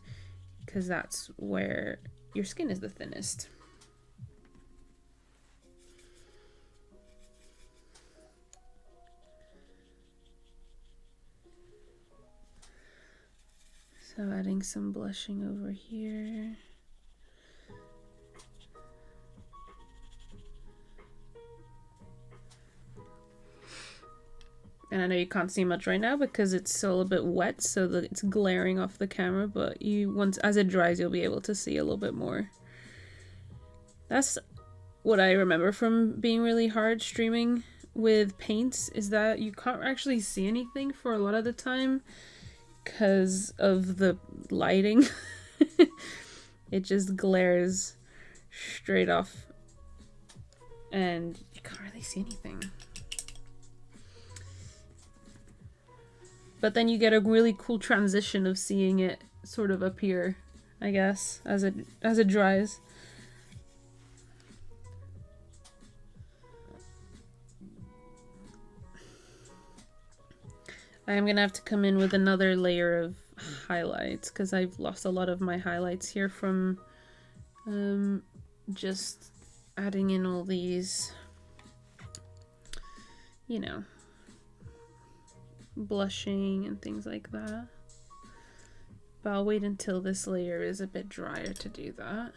A: because that's where your skin is the thinnest. So adding some blushing over here. And I know you can't see much right now because it's still a bit wet, so that it's glaring off the camera, but as it dries, you'll be able to see a little bit more. That's what I remember from being really hard streaming with paints, is that you can't actually see anything for a lot of the time because of the lighting. It just glares straight off and you can't really see anything. But then you get a really cool transition of seeing it sort of appear, I guess, as it dries. I am gonna have to come in with another layer of highlights because I've lost a lot of my highlights here from just adding in all these, you know, blushing and things like that. But I'll wait until this layer is a bit drier to do that.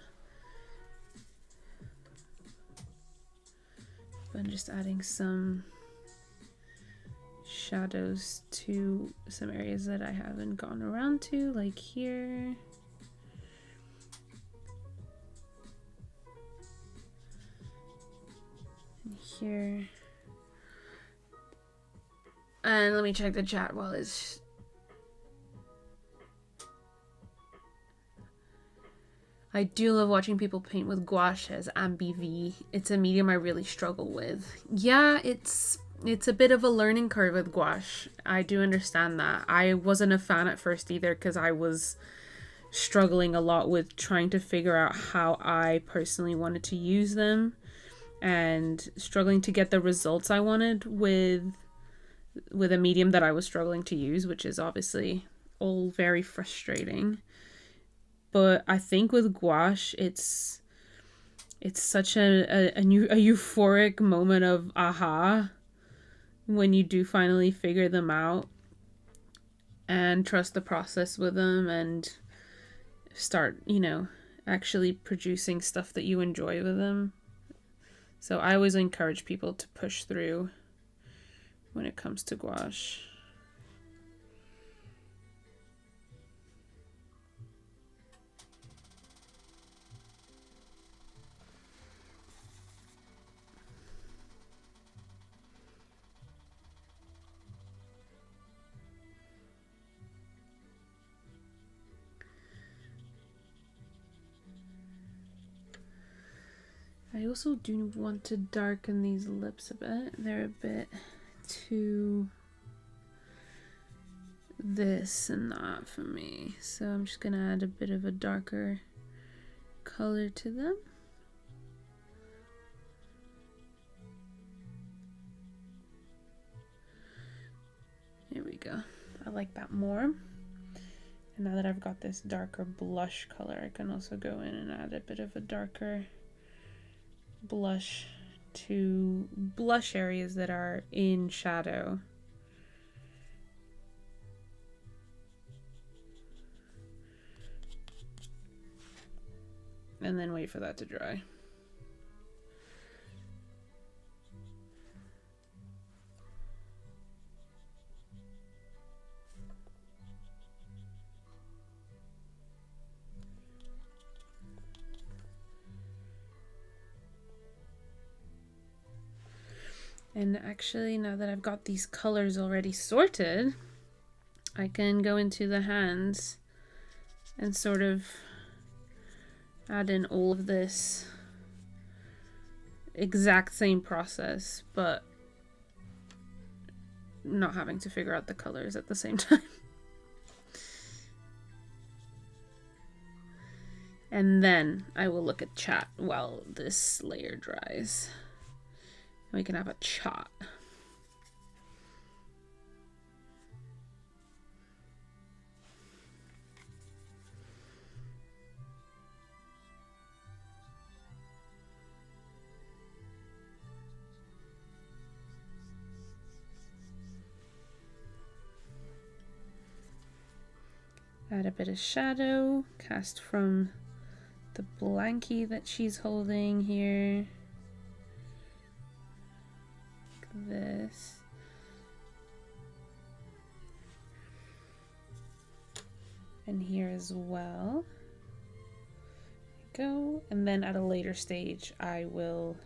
A: I'm just adding some shadows to some areas that I haven't gone around to, like here. And here. And let me check the chat while it's... I do love watching people paint with gouache as ambiv. It's a medium I really struggle with. Yeah, it's a bit of a learning curve with gouache. I do understand that. I wasn't a fan at first either because I was struggling a lot with trying to figure out how I personally wanted to use them and struggling to get the results I wanted with a medium that I was struggling to use, which is obviously all very frustrating. But I think with gouache, it's such a euphoric moment of aha when you do finally figure them out and trust the process with them and start, you know, actually producing stuff that you enjoy with them. So I always encourage people to push through when it comes to gouache. I also do want to darken these lips a bit. They're a bit too this and that for me. So I'm just going to add a bit of a darker color to them. There we go. I like that more. And now that I've got this darker blush color, I can also go in and add a bit of a darker blush to blush areas that are in shadow. And then wait for that to dry. And actually, now that I've got these colors already sorted, I can go into the hands and sort of add in all of this exact same process, but not having to figure out the colors at the same time. And then I will look at chat while this layer dries. We can have a chat. Add a bit of shadow, cast from the blankie that she's holding here. Like this. And here as well. There we go. And then at a later stage, I will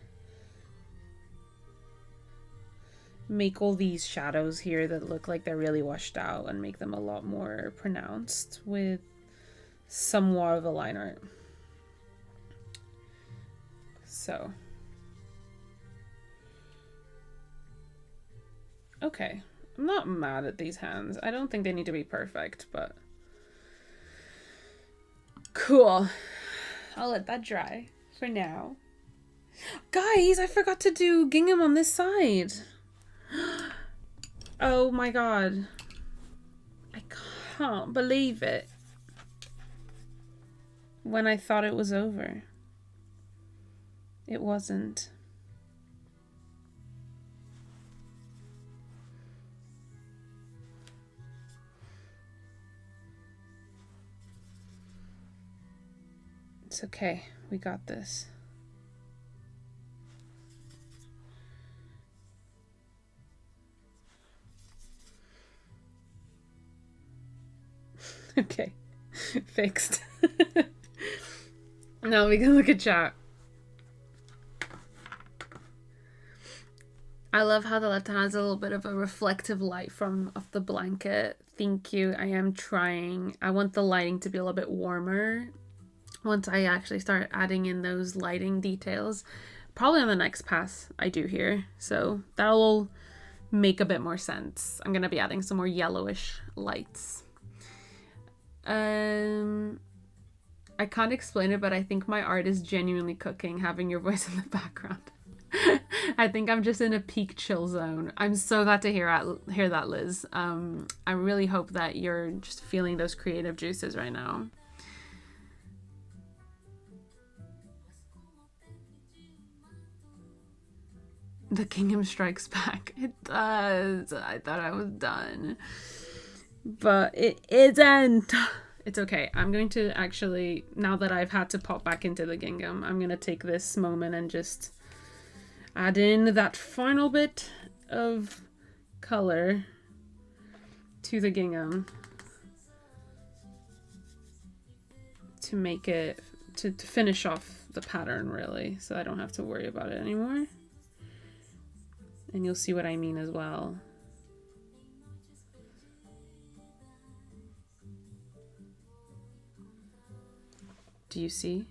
A: make all these shadows here that look like they're really washed out and make them a lot more pronounced with some more of a line art. So, okay, I'm not mad at these hands. I don't think they need to be perfect, but cool. I'll let that dry for now. Guys, I forgot to do gingham on this side. Oh my god. I can't believe it. When I thought it was over, it wasn't. It's okay. We got this. Okay, fixed. Now we can look at chat. I love how the letter has a little bit of a reflective light from off the blanket. Thank you. I am trying. I want the lighting to be a little bit warmer once I actually start adding in those lighting details. Probably on the next pass I do here. So that'll make a bit more sense. I'm going to be adding some more yellowish lights. I can't explain it, but I think my art is genuinely cooking, having your voice in the background. I think I'm just in a peak chill zone. I'm so glad to hear that, Liz. I really hope that you're just feeling those creative juices right now. The kingdom strikes back. It does. I thought I was done. But it isn't. It's okay. I'm going to actually, now that I've had to pop back into the gingham, I'm going to take this moment and just add in that final bit of color to the gingham to make it, to finish off the pattern really, so I don't have to worry about it anymore. And you'll see what I mean as well. Do you see?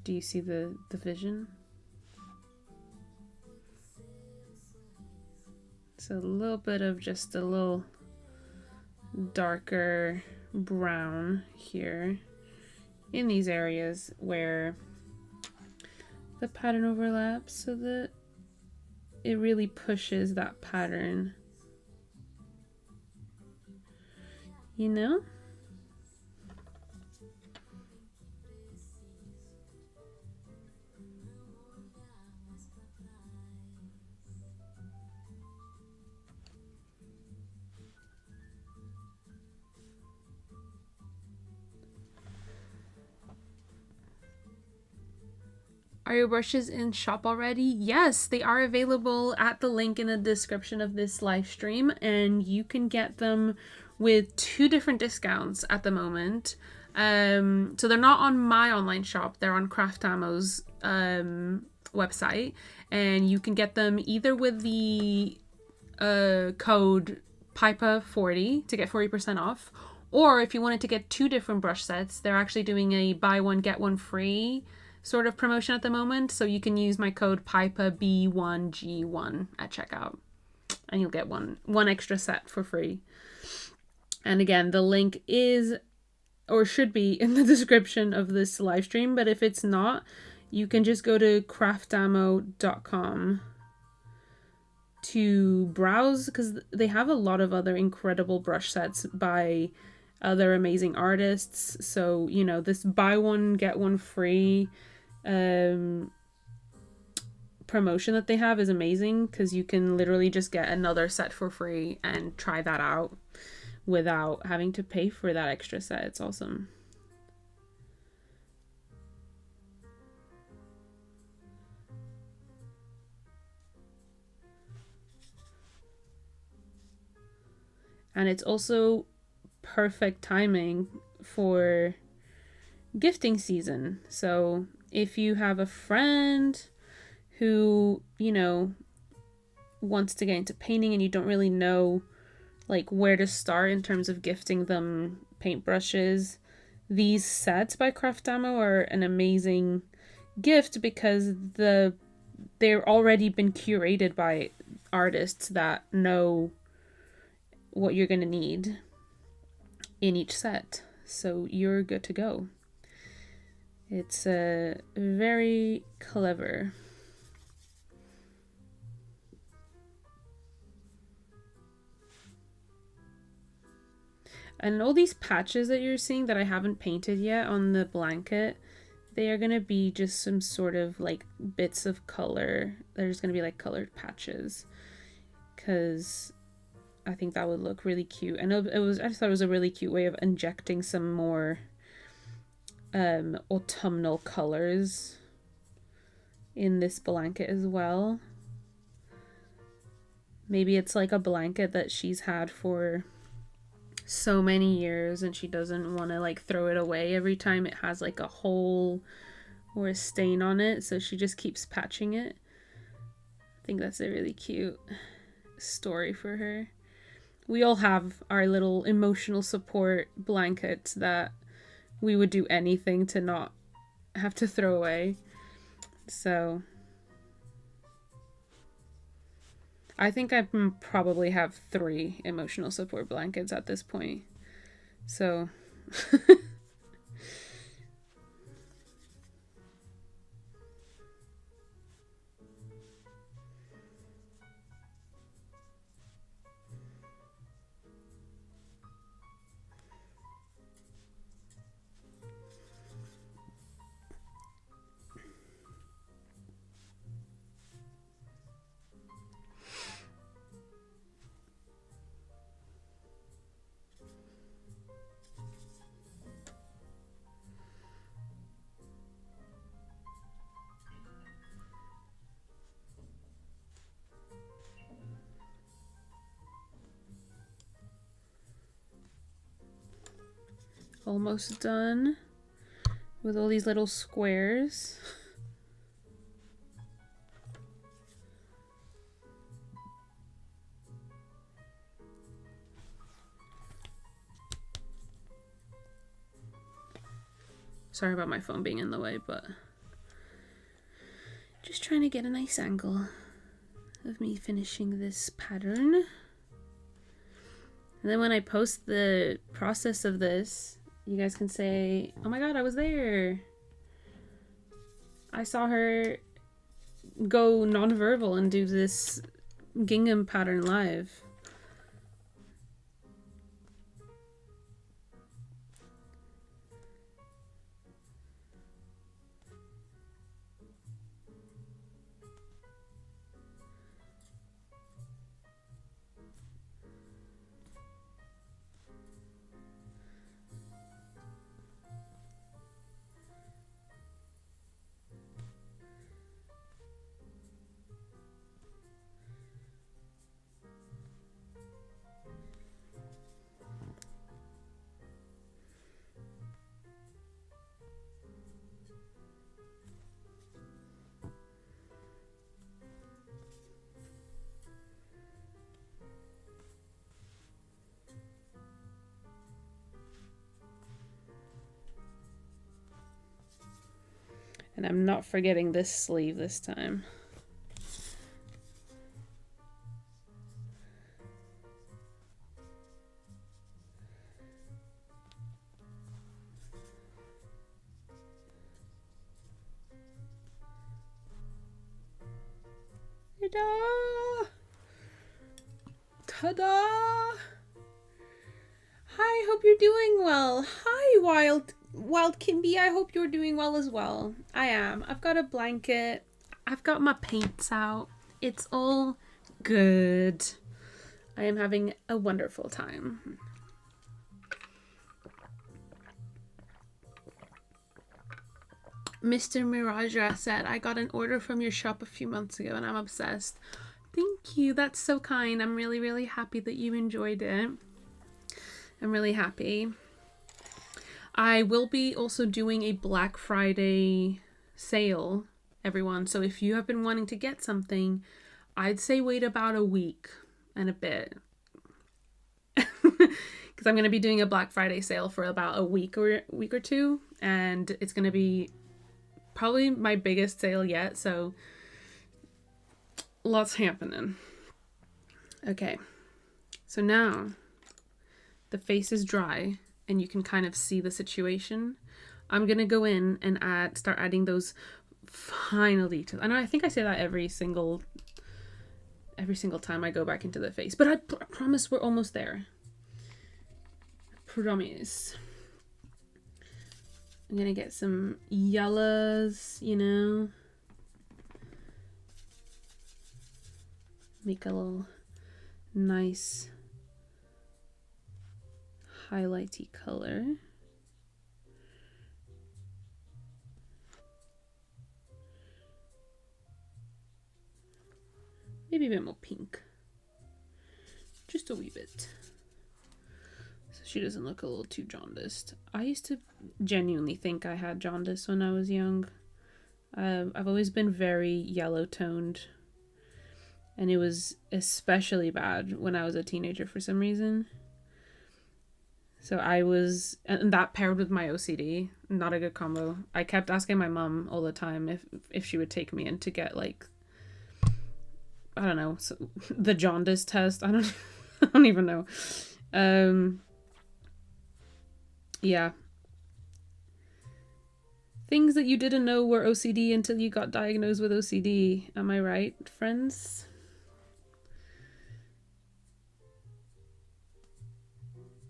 A: Do you see the vision? So a little bit of just a little darker brown here in these areas where the pattern overlaps, so that it really pushes that pattern, you know? Are your brushes in shop already? Yes, they are available at the link in the description of this live stream, and you can get them with 2 different discounts at the moment. So they're not on my online shop, they're on Craftamo's website, and you can get them either with the code Pypah40 to get 40% off, or if you wanted to get 2 different brush sets, they're actually doing a buy one get one free sort of promotion at the moment, so you can use my code PYPAHB1G1 at checkout and you'll get one extra set for free. And again, the link is, or should be, in the description of this live stream, but if it's not, you can just go to craftamo.com to browse, because they have a lot of other incredible brush sets by other amazing artists. So, you know, this buy one get one free promotion that they have is amazing, because you can literally just get another set for free and try that out without having to pay for that extra set. It's awesome. And it's also perfect timing for gifting season. So if you have a friend who, you know, wants to get into painting and you don't really know like where to start in terms of gifting them paintbrushes, these sets by Craftamo are an amazing gift, because they're already been curated by artists that know what you're going to need in each set, so you're good to go. It's very clever. And all these patches that you're seeing that I haven't painted yet on the blanket, they are going to be just some sort of like bits of color. They're just going to be like colored patches, because I think that would look really cute. And I just thought it was a really cute way of injecting some more autumnal colors in this blanket as well. Maybe it's like a blanket that she's had for so many years and she doesn't want to like throw it away every time it has like a hole or a stain on it, so she just keeps patching it. I think that's a really cute story for her. We all have our little emotional support blankets that we would do anything to not have to throw away. So I think I probably have 3 emotional support blankets at this point. So Almost done with all these little squares. Sorry about my phone being in the way, but just trying to get a nice angle of me finishing this pattern. And then when I post the process of this, you guys can say, oh my god, I was there. I saw her go nonverbal and do this gingham pattern live. And I'm not forgetting this sleeve this time. Ta-da! Ta-da! Hi, hope you're doing well. Hi, Wild Kimby, I hope you're doing well as well. I am. I've got a blanket. I've got my paints out. It's all good. I am having a wonderful time. Mr. Miraja said, I got an order from your shop a few months ago and I'm obsessed. Thank you. That's so kind. I'm really, really happy that you enjoyed it. I'm really happy. I will be also doing a Black Friday sale, everyone. So if you have been wanting to get something, I'd say wait about a week and a bit. Because I'm going to be doing a Black Friday sale for about a week or two. And it's going to be probably my biggest sale yet. So lots happening. Okay. So now the face is dry and you can kind of see the situation. I'm going to go in and start adding those final details. I know I think I say that every single time I go back into the face, but I promise we're almost there. Promise. I'm going to get some yellows, you know. Make a little nice highlighty color. Maybe a bit more pink. Just a wee bit. So she doesn't look a little too jaundiced. I used to genuinely think I had jaundice when I was young. I've always been very yellow toned. And it was especially bad when I was a teenager for some reason. So and that paired with my OCD, not a good combo. I kept asking my mom all the time if she would take me in to get like, I don't know, the jaundice test. I don't even know. Yeah. Things that you didn't know were OCD until you got diagnosed with OCD. Am I right, friends?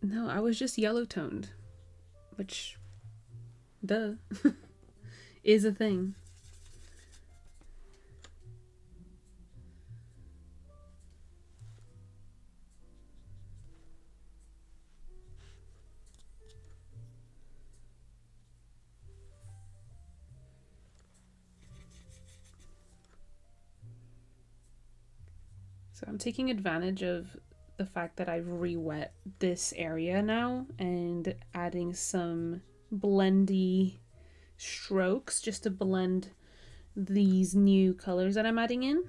A: No, I was just yellow toned, which, duh, is a thing. So I'm taking advantage of the fact that I've re-wet this area now and adding some blendy strokes just to blend these new colors that I'm adding in.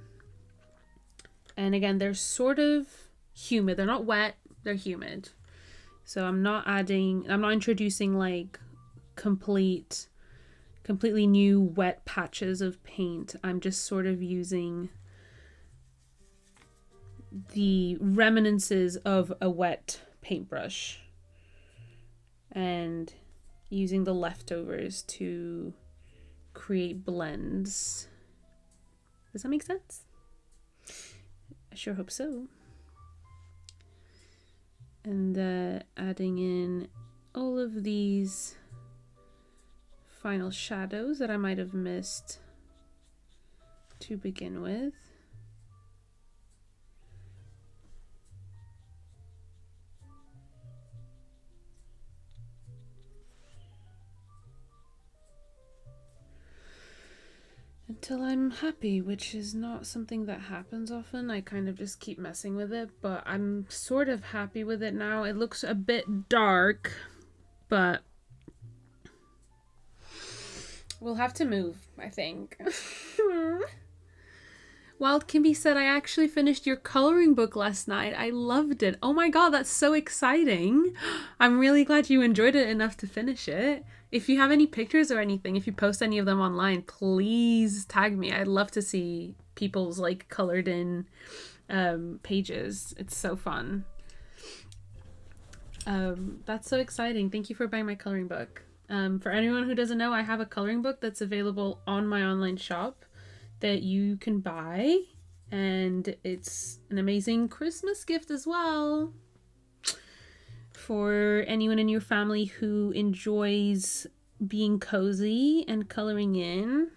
A: And again, they're sort of humid. They're not wet, they're humid. So I'm not introducing like completely new wet patches of paint. I'm just sort of using the reminiscences of a wet paintbrush and using the leftovers to create blends. Does that make sense? I sure hope so. And adding in all of these final shadows that I might have missed to begin with. Until I'm happy, which is not something that happens often. I kind of just keep messing with it, but I'm sort of happy with it now. It looks a bit dark, but we'll have to move, I think. While it can be said, I actually finished your coloring book last night. I loved it. Oh my god, that's so exciting. I'm really glad you enjoyed it enough to finish it. If you have any pictures or anything, if you post any of them online, please tag me. I'd love to see people's like colored in pages. It's so fun. That's so exciting. Thank you for buying my coloring book. For anyone who doesn't know, I have a coloring book that's available on my online shop that you can buy, and it's an amazing Christmas gift as well for anyone in your family who enjoys being cozy and coloring in.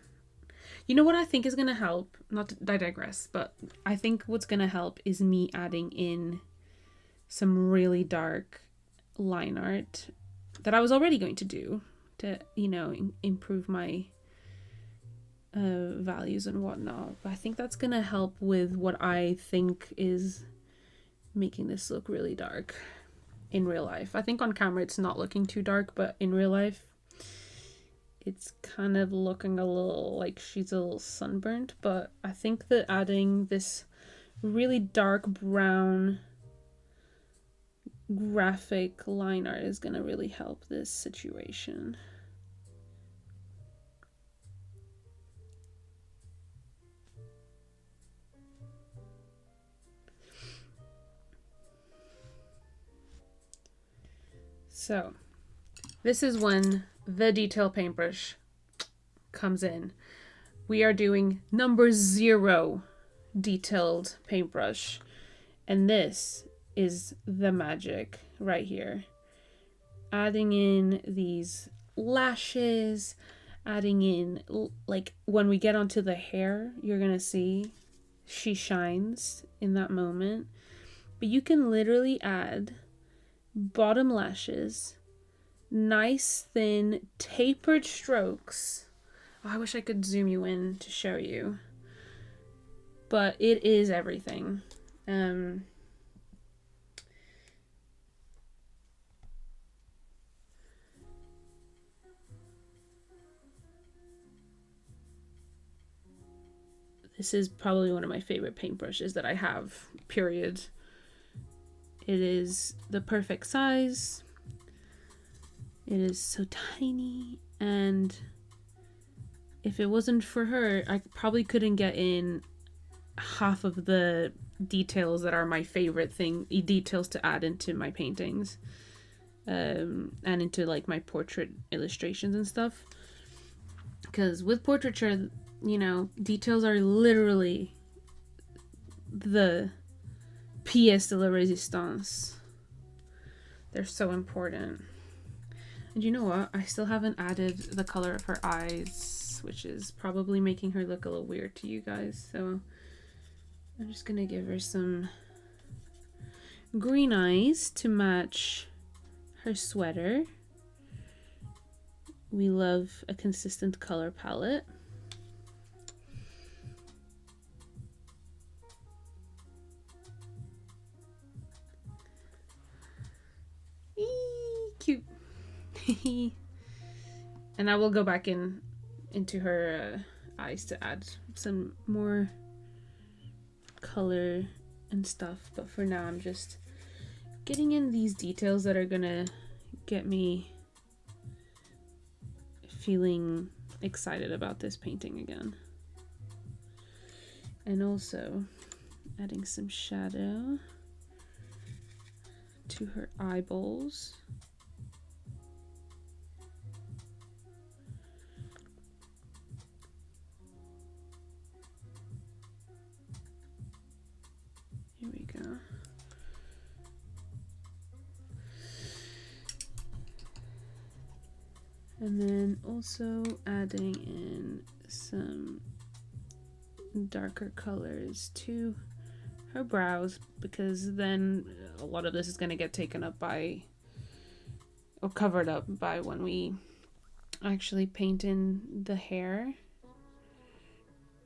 A: You know what I think is going to help? Not to digress, but I think what's going to help is me adding in some really dark line art that I was already going to do to, you know, improve my values and whatnot. But I think that's going to help with what I think is making this look really dark in real life. I think on camera it's not looking too dark, but in real life it's kind of looking a little like she's a little sunburnt. But I think that adding this really dark brown graphic line art is going to really help this situation. So this is when the detail paintbrush comes in. We are doing number 0 detailed paintbrush, and this is the magic right here. Adding in these lashes, adding in, like when we get onto the hair, you're gonna see she shines in that moment. But you can literally add bottom lashes, nice thin tapered strokes. Oh, I wish I could zoom you in to show you, but it is everything. This is probably one of my favorite paintbrushes that I have, period. It is the perfect size. It is so tiny, and if it wasn't for her, I probably couldn't get in half of the details that are my favorite details to add into my paintings, and into like my portrait illustrations and stuff. Because with portraiture, you know, details are literally the pièce de la résistance. They're so important. And you know what? I still haven't added the color of her eyes, which is probably making her look a little weird to you guys. So I'm just gonna give her some green eyes to match her sweater. We love a consistent color palette. And I will go back into her eyes to add some more color and stuff. But for now, I'm just getting in these details that are gonna get me feeling excited about this painting again. And also adding some shadow to her eyeballs. Here we go. And then also adding in some darker colors to her brows, because then a lot of this is going to get taken up by, or covered up by, when we actually paint in the hair.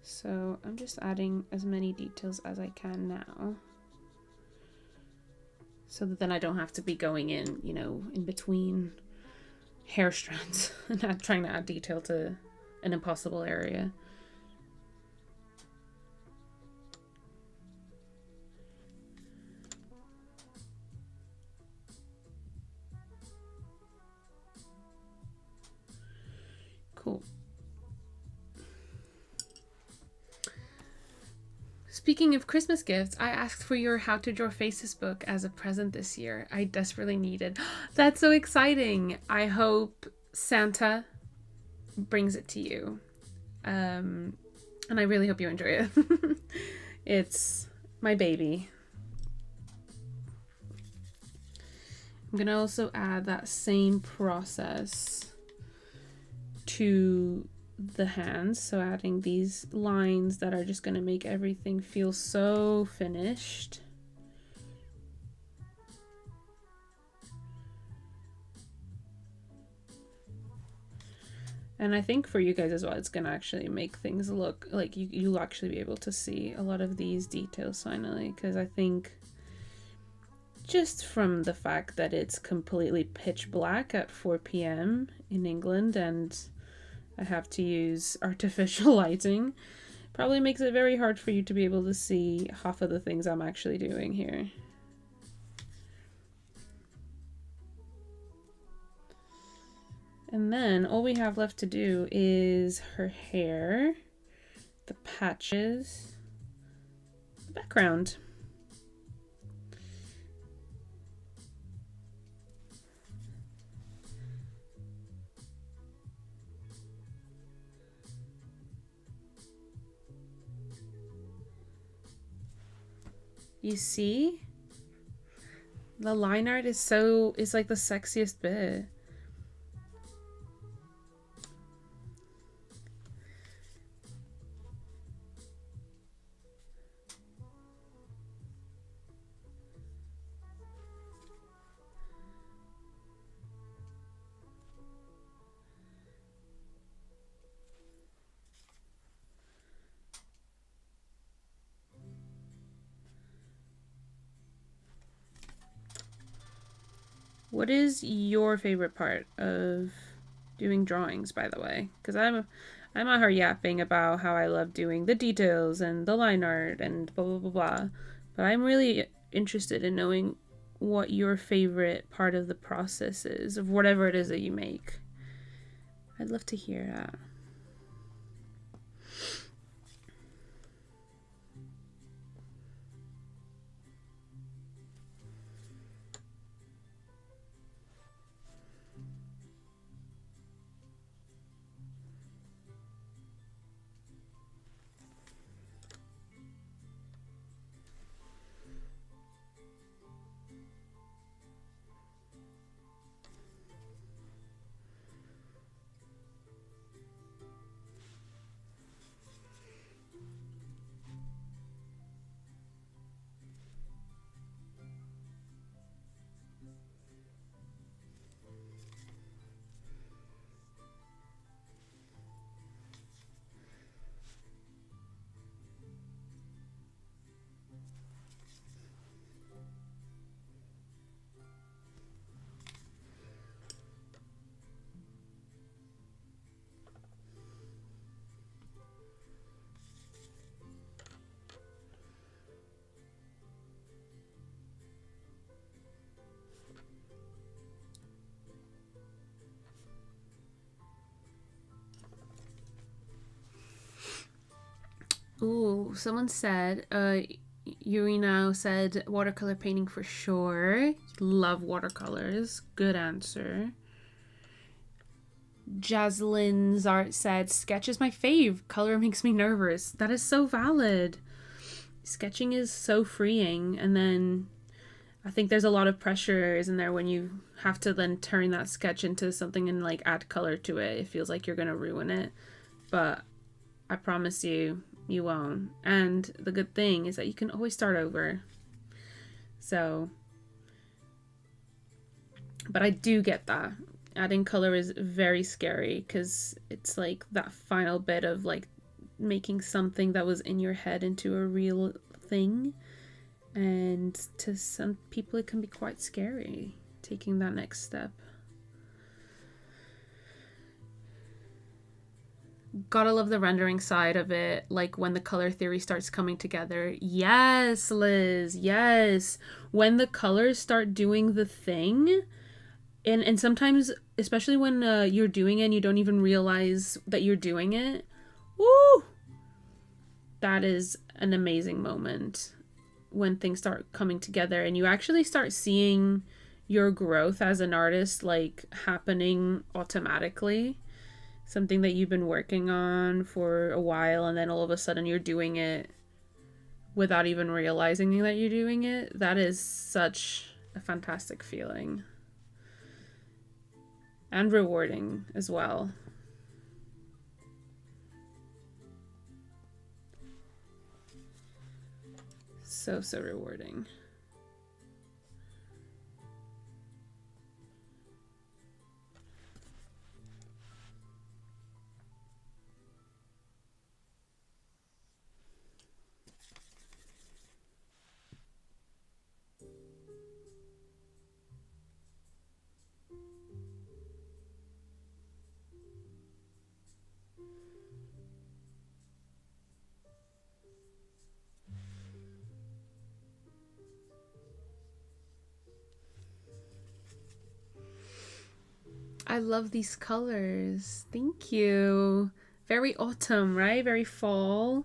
A: So I'm just adding as many details as I can now, so that then I don't have to be going in, you know, in between hair strands and not trying to add detail to an impossible area. Cool. Speaking of Christmas gifts, I asked for your How to Draw Faces book as a present this year. I desperately need it. That's so exciting. I hope Santa brings it to you. And I really hope you enjoy it. It's my baby. I'm gonna also add that same process to the hands, so adding these lines that are just going to make everything feel so finished. And I think for you guys as well, it's going to actually make things look like you'll actually be able to see a lot of these details finally, because I think just from the fact that it's completely pitch black at 4 p.m. in England and I have to use artificial lighting, probably makes it very hard for you to be able to see half of the things I'm actually doing here. And then all we have left to do is her hair, the patches, the background. You see? The line art is like the sexiest bit. What is your favorite part of doing drawings, by the way? Because I'm out here yapping about how I love doing the details and the line art and blah blah blah blah. But I'm really interested in knowing what your favorite part of the process is, of whatever it is that you make. I'd love to hear that. Oh, someone said, Yurino said watercolor painting for sure. Love watercolors. Good answer. Jaslyn's art said, sketch is my fave. Color makes me nervous. That is so valid. Sketching is so freeing, and then I think there's a lot of pressure, isn't there, when you have to then turn that sketch into something and like add color to it. It feels like you're gonna ruin it, but I promise you, you won't. And the good thing is that you can always start over. So, but I do get that. Adding color is very scary because it's like that final bit of like making something that was in your head into a real thing. And to some people, it can be quite scary taking that next step. Gotta love the rendering side of it, like when the color theory starts coming together. Yes, Liz, yes. When the colors start doing the thing, and sometimes, especially when you're doing it and you don't even realize that you're doing it, woo! That is an amazing moment when things start coming together and you actually start seeing your growth as an artist like happening automatically. Something that you've been working on for a while, and then all of a sudden you're doing it without even realizing that you're doing it. That is such a fantastic feeling. And rewarding as well. So rewarding. I love these colors. Thank you. Very autumn, right? Very fall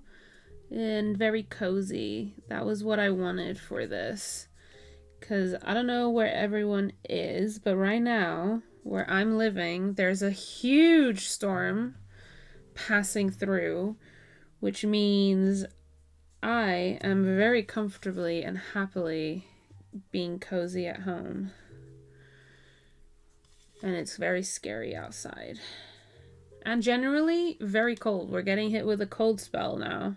A: and very cozy. That was what I wanted for this. Because I don't know where everyone is, but right now, where I'm living, there's a huge storm passing through, which means I am very comfortably and happily being cozy at home. And it's very scary outside. And generally very cold. We're getting hit with a cold spell now.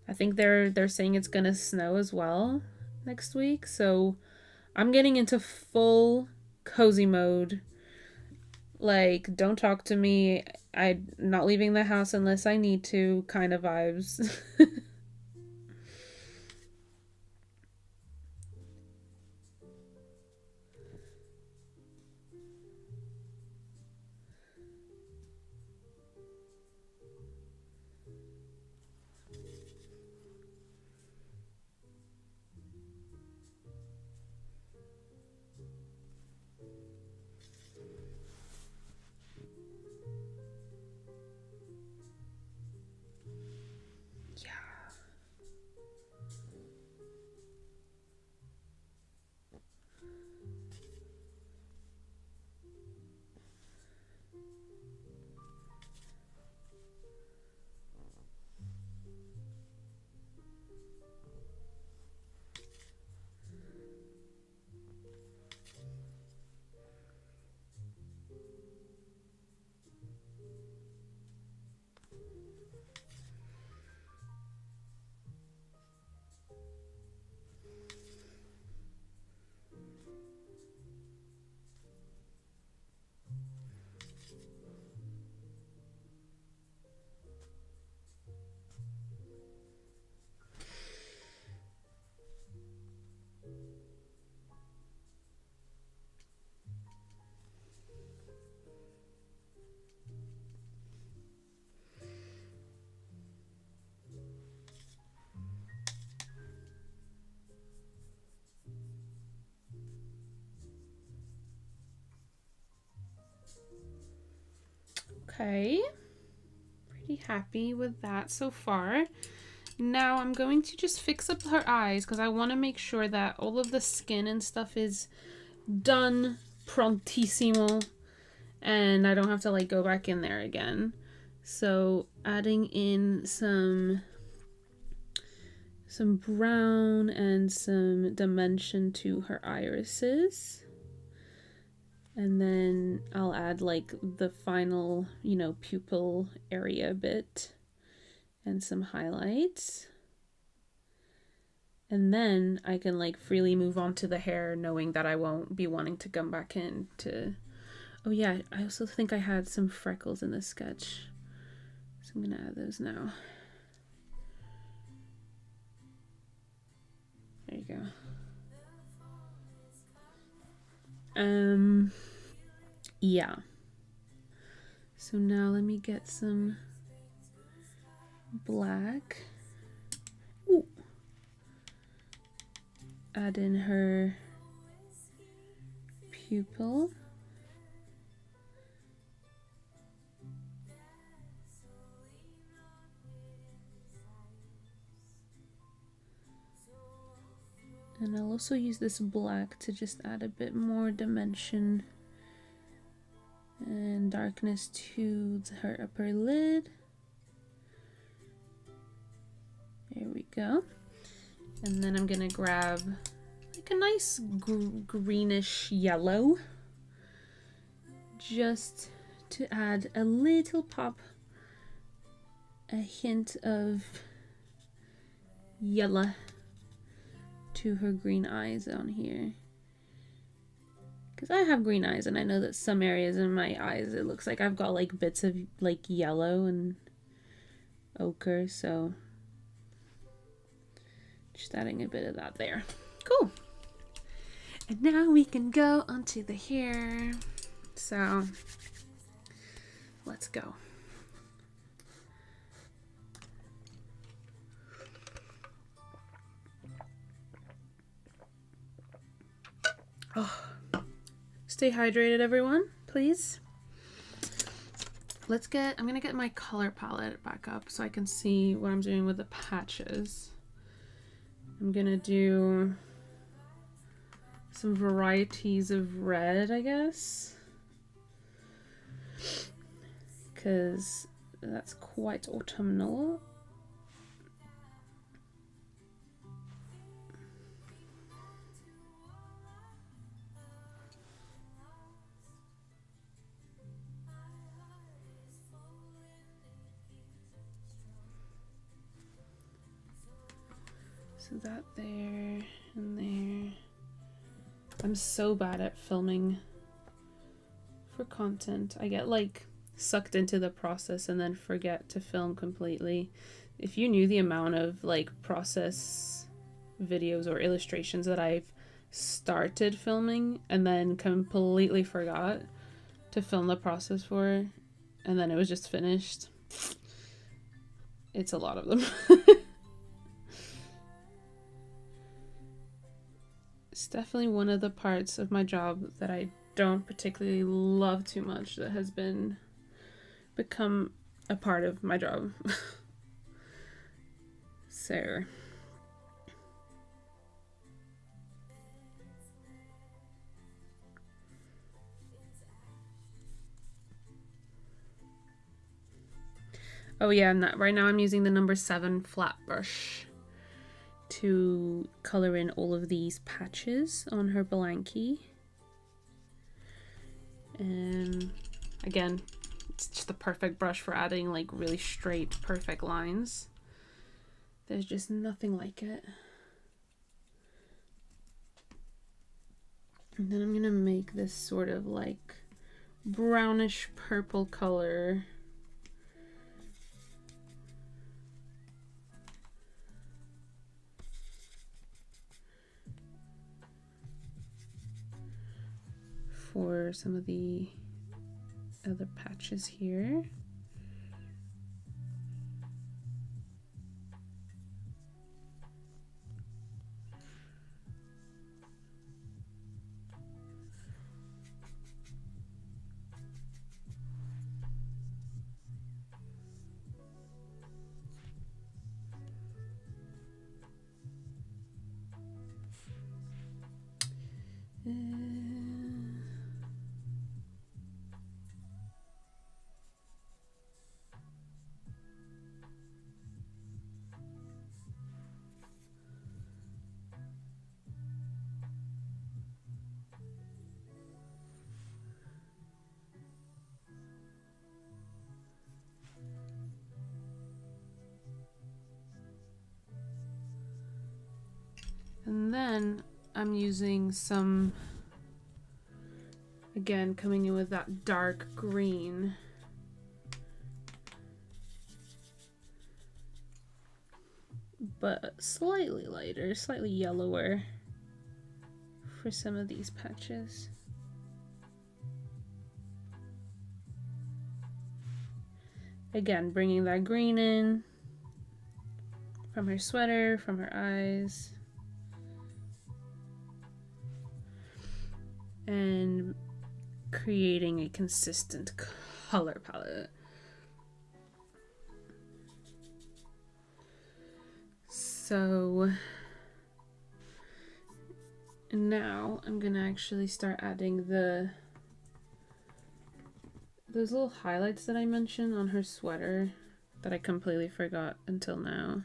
A: I think they're saying it's gonna snow as well next week. So I'm getting into full cozy mode. Like, don't talk to me. I'm not leaving the house unless I need to kind of vibes. Okay. Pretty happy with that so far. Now I'm going to just fix up her eyes because I want to make sure that all of the skin and stuff is done prontissimo and I don't have to like go back in there again. So adding in some brown and some dimension to her irises. And then I'll add like the final, you know, pupil area bit and some highlights. And then I can like freely move on to the hair knowing that I won't be wanting to come back in to... Oh yeah, I also think I had some freckles in this sketch. So I'm gonna add those now. There you go. Yeah. So now let me get some black. Ooh. Add in her pupil. And I'll also use this black to just add a bit more dimension and darkness to her upper lid. There we go. And then I'm gonna grab like a nice greenish yellow just to add a little pop, a hint of yellow to her green eyes on here. Because I have green eyes and I know that some areas in my eyes it looks like I've got like bits of like yellow and ochre, so just adding a bit of that there. Cool. And now we can go onto the hair. So let's go. Oh, stay hydrated, everyone, please. I'm gonna get my color palette back up so I can see what I'm doing with the patches. I'm gonna do some varieties of red, I guess, because that's quite autumnal. So that there and there. I'm so bad at filming for content. I get like sucked into the process and then forget to film completely. If you knew the amount of like process videos or illustrations that I've started filming and then completely forgot to film the process for, and then it was just finished. It's a lot of them. It's definitely one of the parts of my job that I don't particularly love too much that has become a part of my job. So oh yeah, right now I'm using the number 7 flat brush to color in all of these patches on her blankie. And again, it's just the perfect brush for adding like really straight, perfect lines. There's just nothing like it. And then I'm gonna make this sort of like brownish purple color. For some of the other patches here. And then I'm using some, again, coming in with that dark green. But slightly lighter, slightly yellower for some of these patches. Again, bringing that green in from her sweater, from her eyes. And creating a consistent color palette. So now I'm gonna actually start adding those little highlights that I mentioned on her sweater that I completely forgot until now,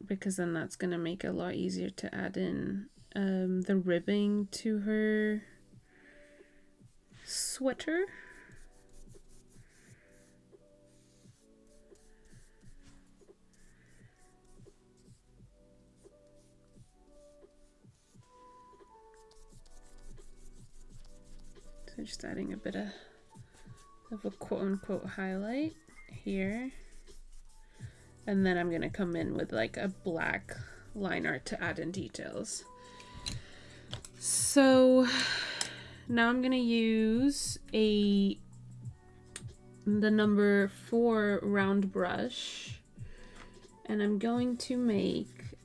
A: because then that's gonna make it a lot easier to add in the ribbing to her sweater. So just adding a bit of a quote-unquote highlight here. And then I'm gonna come in with like a black line art to add in details. So now I'm gonna use the number 4 round brush, and I'm going to make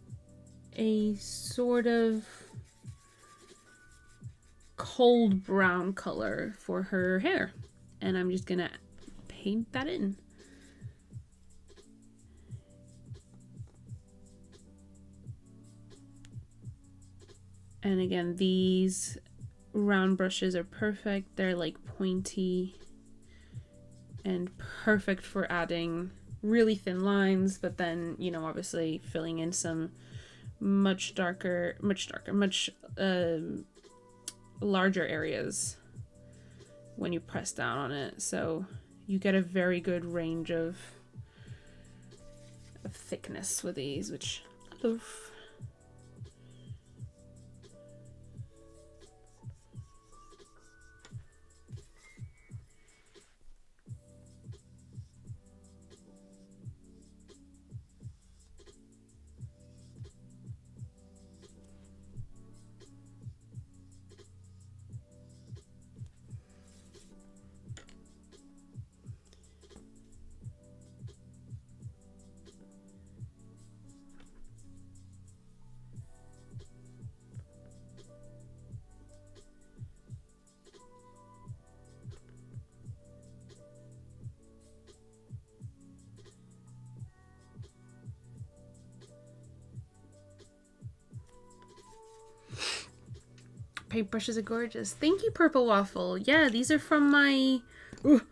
A: a sort of cold brown color for her hair, and I'm just gonna paint that in. And again, these round brushes are perfect. They're like pointy and perfect for adding really thin lines, but then, you know, obviously filling in some much larger areas when you press down on it. So you get a very good range of thickness with these, which I love. Paintbrushes are gorgeous. Thank you, Purple Waffle. Yeah, these are from my... Ooh,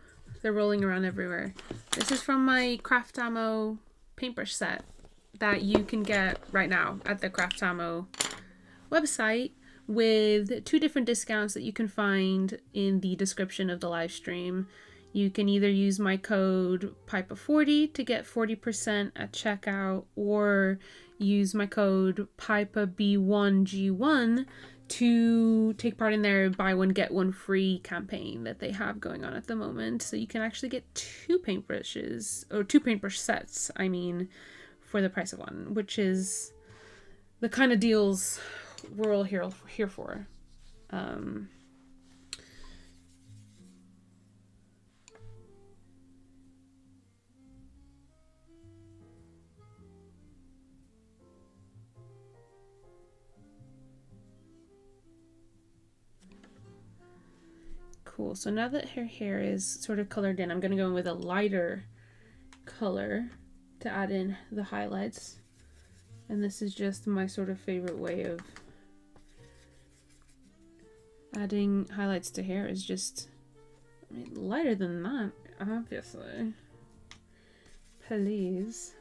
A: they're rolling around everywhere. This is from my Craftamo paintbrush set that you can get right now at the Craftamo website, with 2 different discounts that you can find in the description of the live stream. You can either use my code Pypah40 to get 40% at checkout, or use my code Pypahb1g1 to take part in their buy one get one free campaign that they have going on at the moment. So you can actually get 2 paintbrushes, or 2 paintbrush sets, I mean, for the price of one, which is the kind of deals we're all here for. Cool. So now that her hair is sort of colored in, I'm going to go in with a lighter color to add in the highlights. And this is just my sort of favorite way of adding highlights to hair is just, I mean, lighter than that, obviously. Please.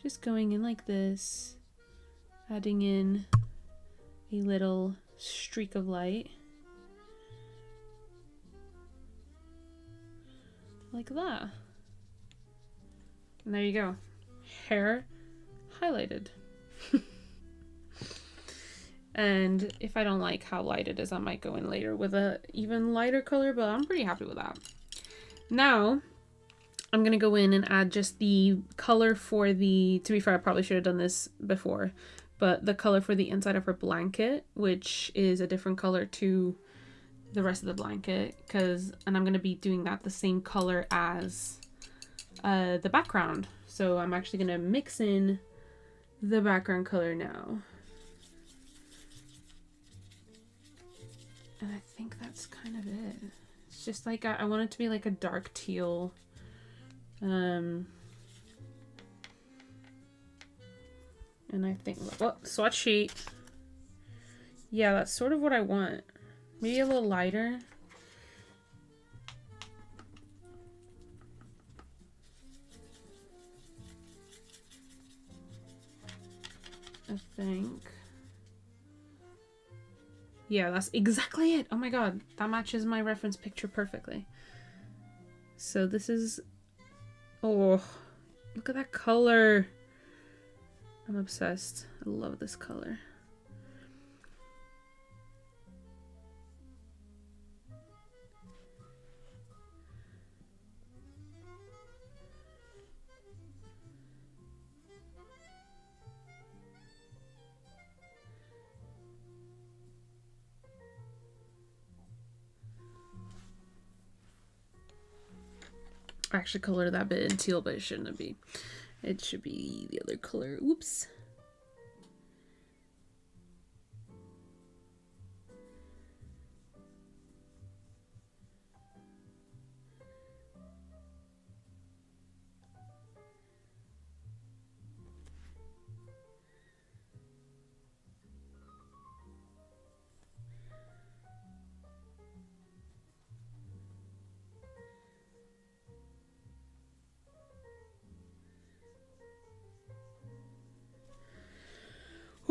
A: Just going in like this, adding in a little streak of light. Like that. And there you go. Hair highlighted. And if I don't like how light it is, I might go in later with a even lighter color, but I'm pretty happy with that. Now, I'm gonna go in and add just the color for the, to be fair, I probably should have done this before, but the color for the inside of her blanket, which is a different color to the rest of the blanket, and I'm gonna be doing that the same color as the background. So I'm actually gonna mix in the background color now. And I think that's kind of it. It's just like, I want it to be like a dark teal. And I think, well, swatch sheet. Yeah, that's sort of what I want. Maybe a little lighter. I think. Yeah, that's exactly it. Oh my god, that matches my reference picture perfectly. So this is, oh, look at that color. I'm obsessed. I love this color. I actually colored that bit in teal, but it shouldn't be. It should be the other color. Oops.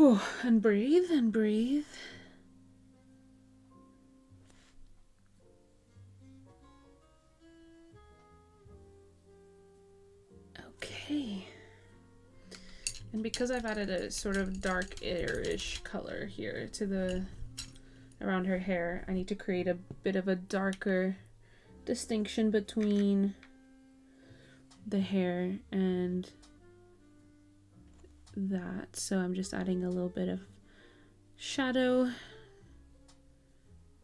A: Oh, and breathe and breathe. Okay. And because I've added a sort of dark airish color here to the around her hair, I need to create a bit of a darker distinction between the hair and that. So I'm just adding a little bit of shadow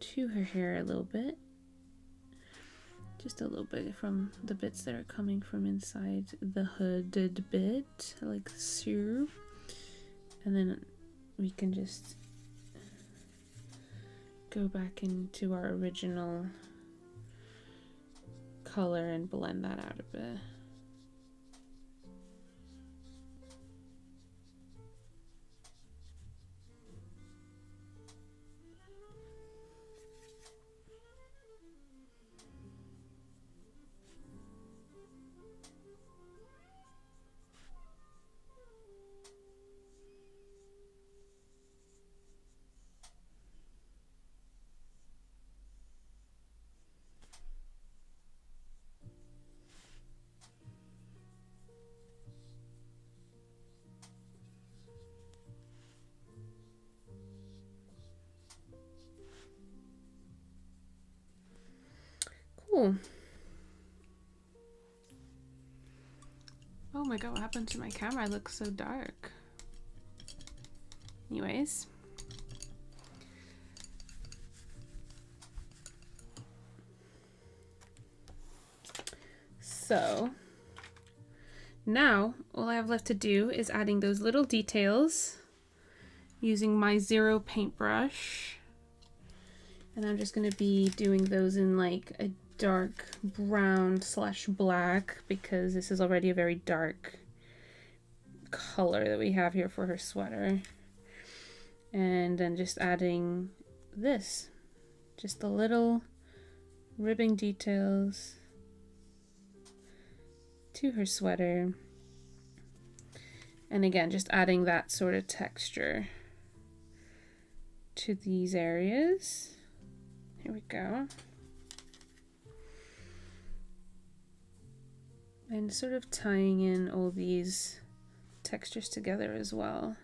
A: to her hair a little bit. Just a little bit from the bits that are coming from inside the hooded bit, like so. And then we can just go back into our original color and blend that out a bit. Cool. Oh my god, what happened to my camera? It looks so dark. Anyways. So now all I have left to do is adding those little details using my 0 paintbrush. And I'm just going to be doing those in like a dark brown / black, because this is already a very dark color that we have here for her sweater. And then just adding this. Just the little ribbing details to her sweater. And again, just adding that sort of texture to these areas. Here we go. And sort of tying in all these textures together as well.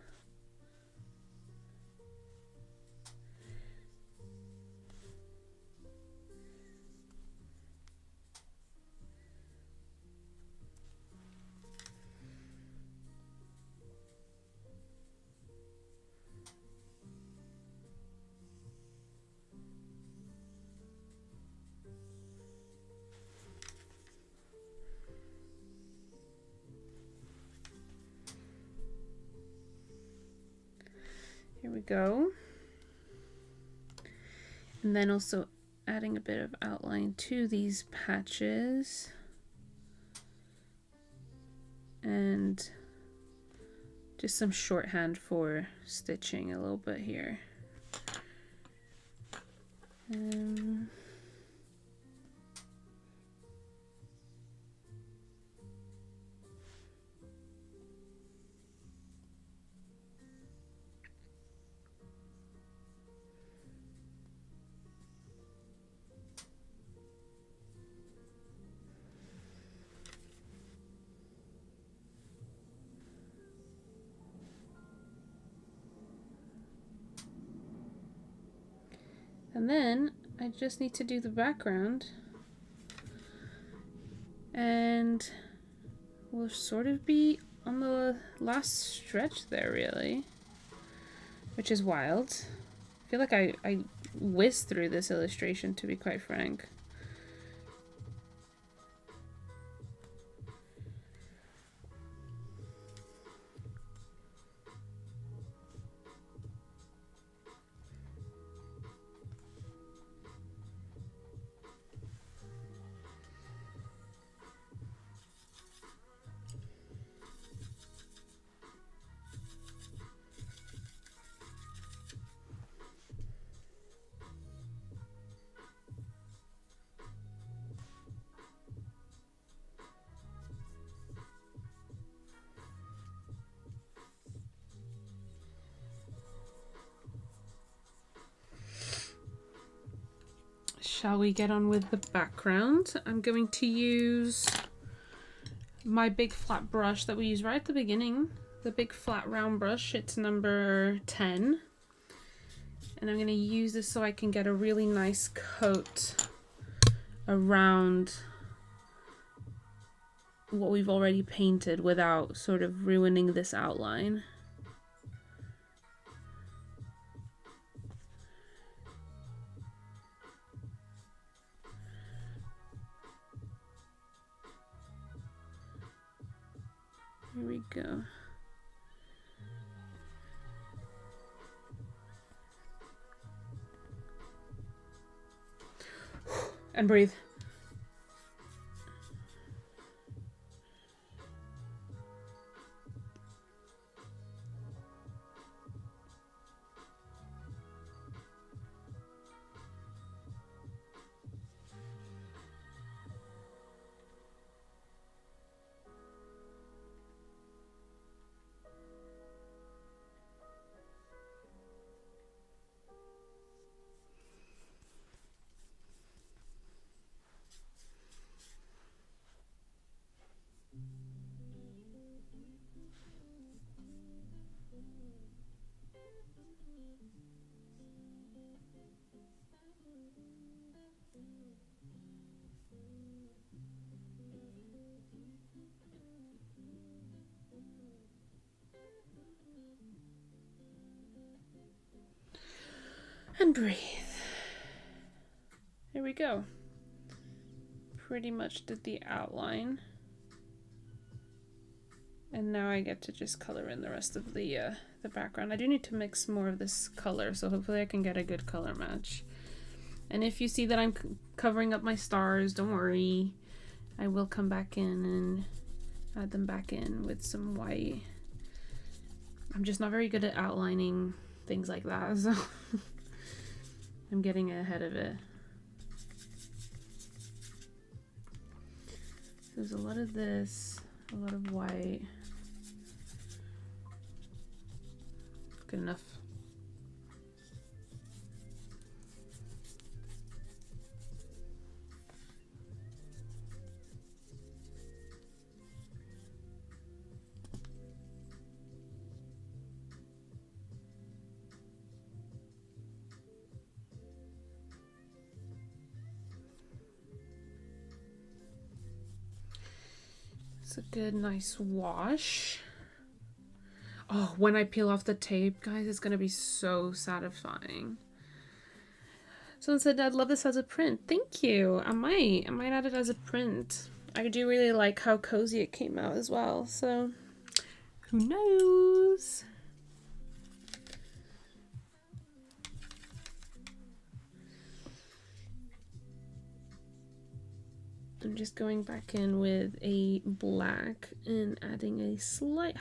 A: Here we go. And then also adding a bit of outline to these patches. And just some shorthand for stitching a little bit here. And then I just need to do the background, and we'll sort of be on the last stretch there, really, which is wild. I feel like I whizzed through this illustration, to be quite frank. Shall we get on with the background? I'm going to use my big flat brush that we used right at the beginning, the big flat round brush. It's number 10. And I'm going to use this so I can get a really nice coat around what we've already painted without sort of ruining this outline. Here we go. And breathe. And breathe. There we go. Pretty much did the outline. And now I get to just color in the rest of the background. I do need to mix more of this color, so hopefully I can get a good color match. And if you see that I'm covering up my stars, don't worry. I will come back in and add them back in with some white. I'm just not very good at outlining things like that, so I'm getting ahead of it. There's a lot of this, a lot of white. Good enough. It's a good, nice wash. Oh, when I peel off the tape, guys, it's gonna be so satisfying. Someone said, I'd love this as a print. Thank you. I might add it as a print. I do really like how cozy it came out as well, so who knows? I'm just going back in with a black and adding a slight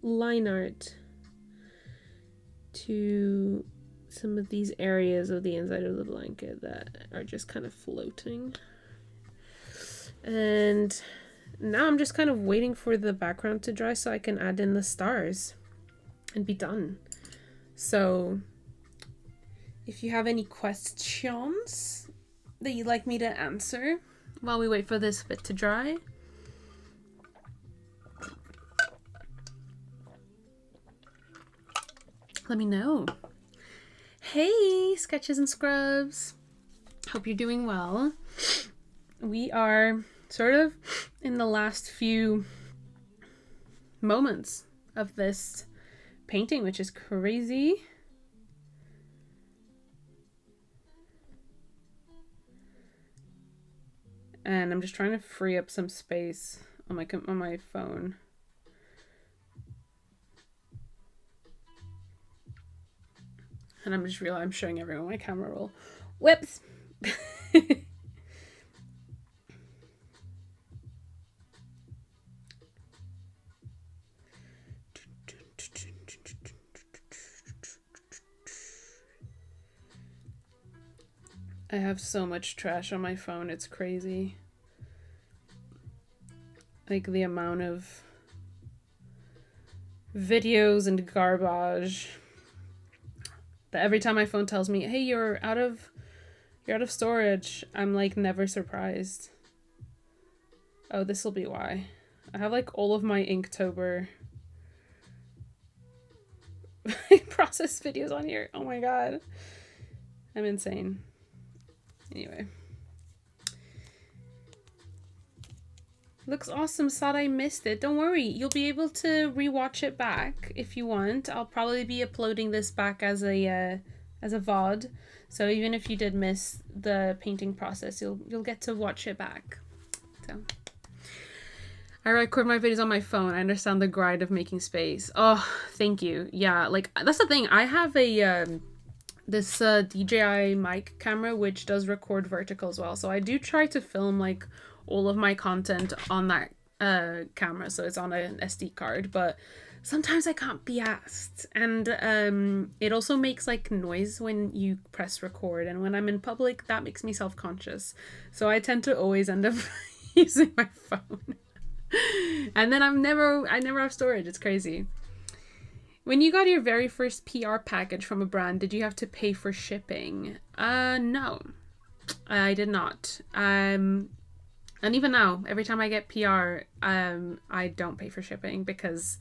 A: line art to some of these areas of the inside of the blanket that are just kind of floating. And now I'm just kind of waiting for the background to dry so I can add in the stars and be done. So if you have any questions that you'd like me to answer while we wait for this bit to dry, let me know. Hey, Sketches and Scrubs. Hope you're doing well. We are sort of in the last few moments of this painting, which is crazy. And I'm just trying to free up some space on my phone. And I'm just realizing I'm showing everyone my camera roll. Whoops! I have so much trash on my phone, it's crazy. Like the amount of videos and garbage that every time my phone tells me, hey, you're out of storage, I'm like never surprised. Oh, this will be why. I have like all of my Inktober process videos on here. Oh my god. I'm insane. Anyway. Looks awesome. Sad I missed it. Don't worry. You'll be able to rewatch it back if you want. I'll probably be uploading this back as a VOD. So even if you did miss the painting process, you'll get to watch it back. So I record my videos on my phone. I understand the grind of making space. Oh, thank you. Yeah, like that's the thing. I have a this DJI mic camera which does record vertical as well. So I do try to film like all of my content on that camera, so it's on an SD card, but sometimes I can't be asked. And it also makes like noise when you press record, and when I'm in public that makes me self-conscious, so I tend to always end up using my phone. And then I never have storage. It's crazy. When you got your very first PR package from a brand, did you have to pay for shipping? No, I did not. And even now, every time I get PR, I don't pay for shipping, because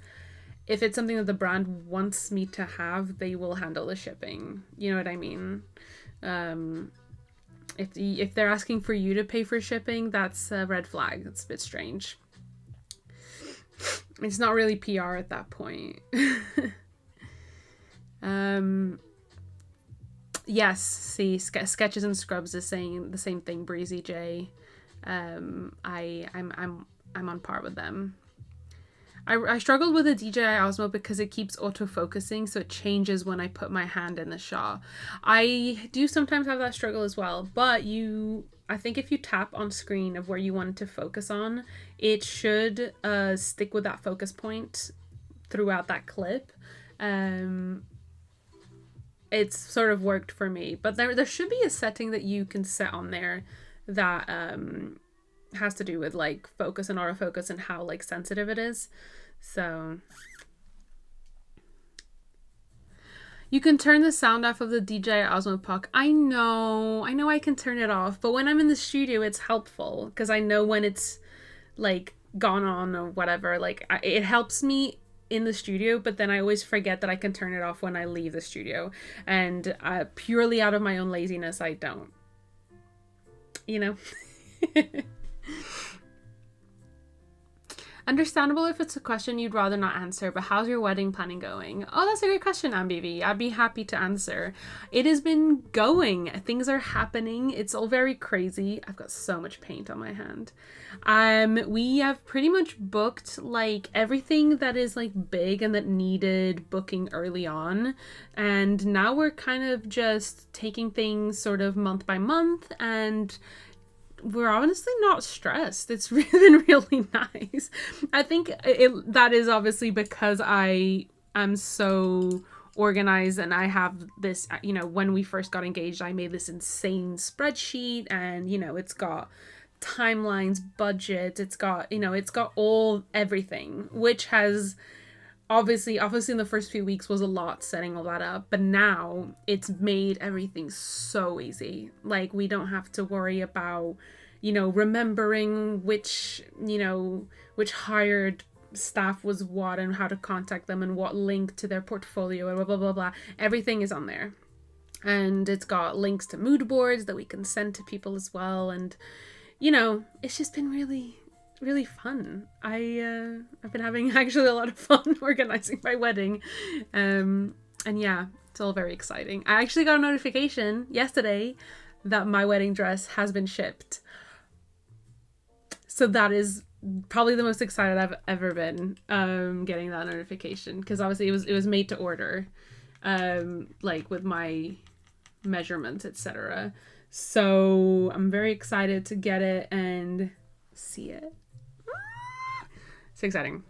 A: if it's something that the brand wants me to have, they will handle the shipping. You know what I mean? If they're asking for you to pay for shipping, that's a red flag. That's a bit strange. It's not really PR at that point. Yes, see, Sketches and Scrubs is saying the same thing, Breezy J. I'm on par with them. I struggled with the DJI Osmo because it keeps autofocusing, so it changes when I put my hand in the shot. I do sometimes have that struggle as well, but I think if you tap on screen of where you want it to focus on, it should stick with that focus point throughout that clip. it's sort of worked for me. But there should be a setting that you can set on there that has to do with like focus and autofocus and how like sensitive it is. So you can turn the sound off of the DJI Osmo Puck. I know I can turn it off, but when I'm in the studio, it's helpful because I know when it's like gone on or whatever. Like it helps me in the studio, but then I always forget that I can turn it off when I leave the studio, and purely out of my own laziness, I don't. You know. Understandable if it's a question you'd rather not answer, but how's your wedding planning going? Oh, that's a great question, Ambivi. I'd be happy to answer. It has been going. Things are happening. It's all very crazy. I've got so much paint on my hand. We have pretty much booked like everything that is like big and that needed booking early on. And now we're kind of just taking things sort of month by month, and we're honestly not stressed. It's been really nice. I think that is obviously because I am so organized, and I have this, you know, when we first got engaged, I made this insane spreadsheet, and, you know, it's got timelines, budget, it's got everything, which has obviously in the first few weeks was a lot setting all that up, but now it's made everything so easy. Like, we don't have to worry about, you know, remembering which hired staff was what and how to contact them and what link to their portfolio and blah blah blah blah. Everything is on there, and it's got links to mood boards that we can send to people as well. And, you know, it's just been really fun. I've been having actually a lot of fun organizing my wedding, and yeah, it's all very exciting. I actually got a notification yesterday that my wedding dress has been shipped, so that is probably the most excited I've ever been getting that notification, because obviously it was made to order, like with my measurements, etc. So I'm very excited to get it and see it. So exciting.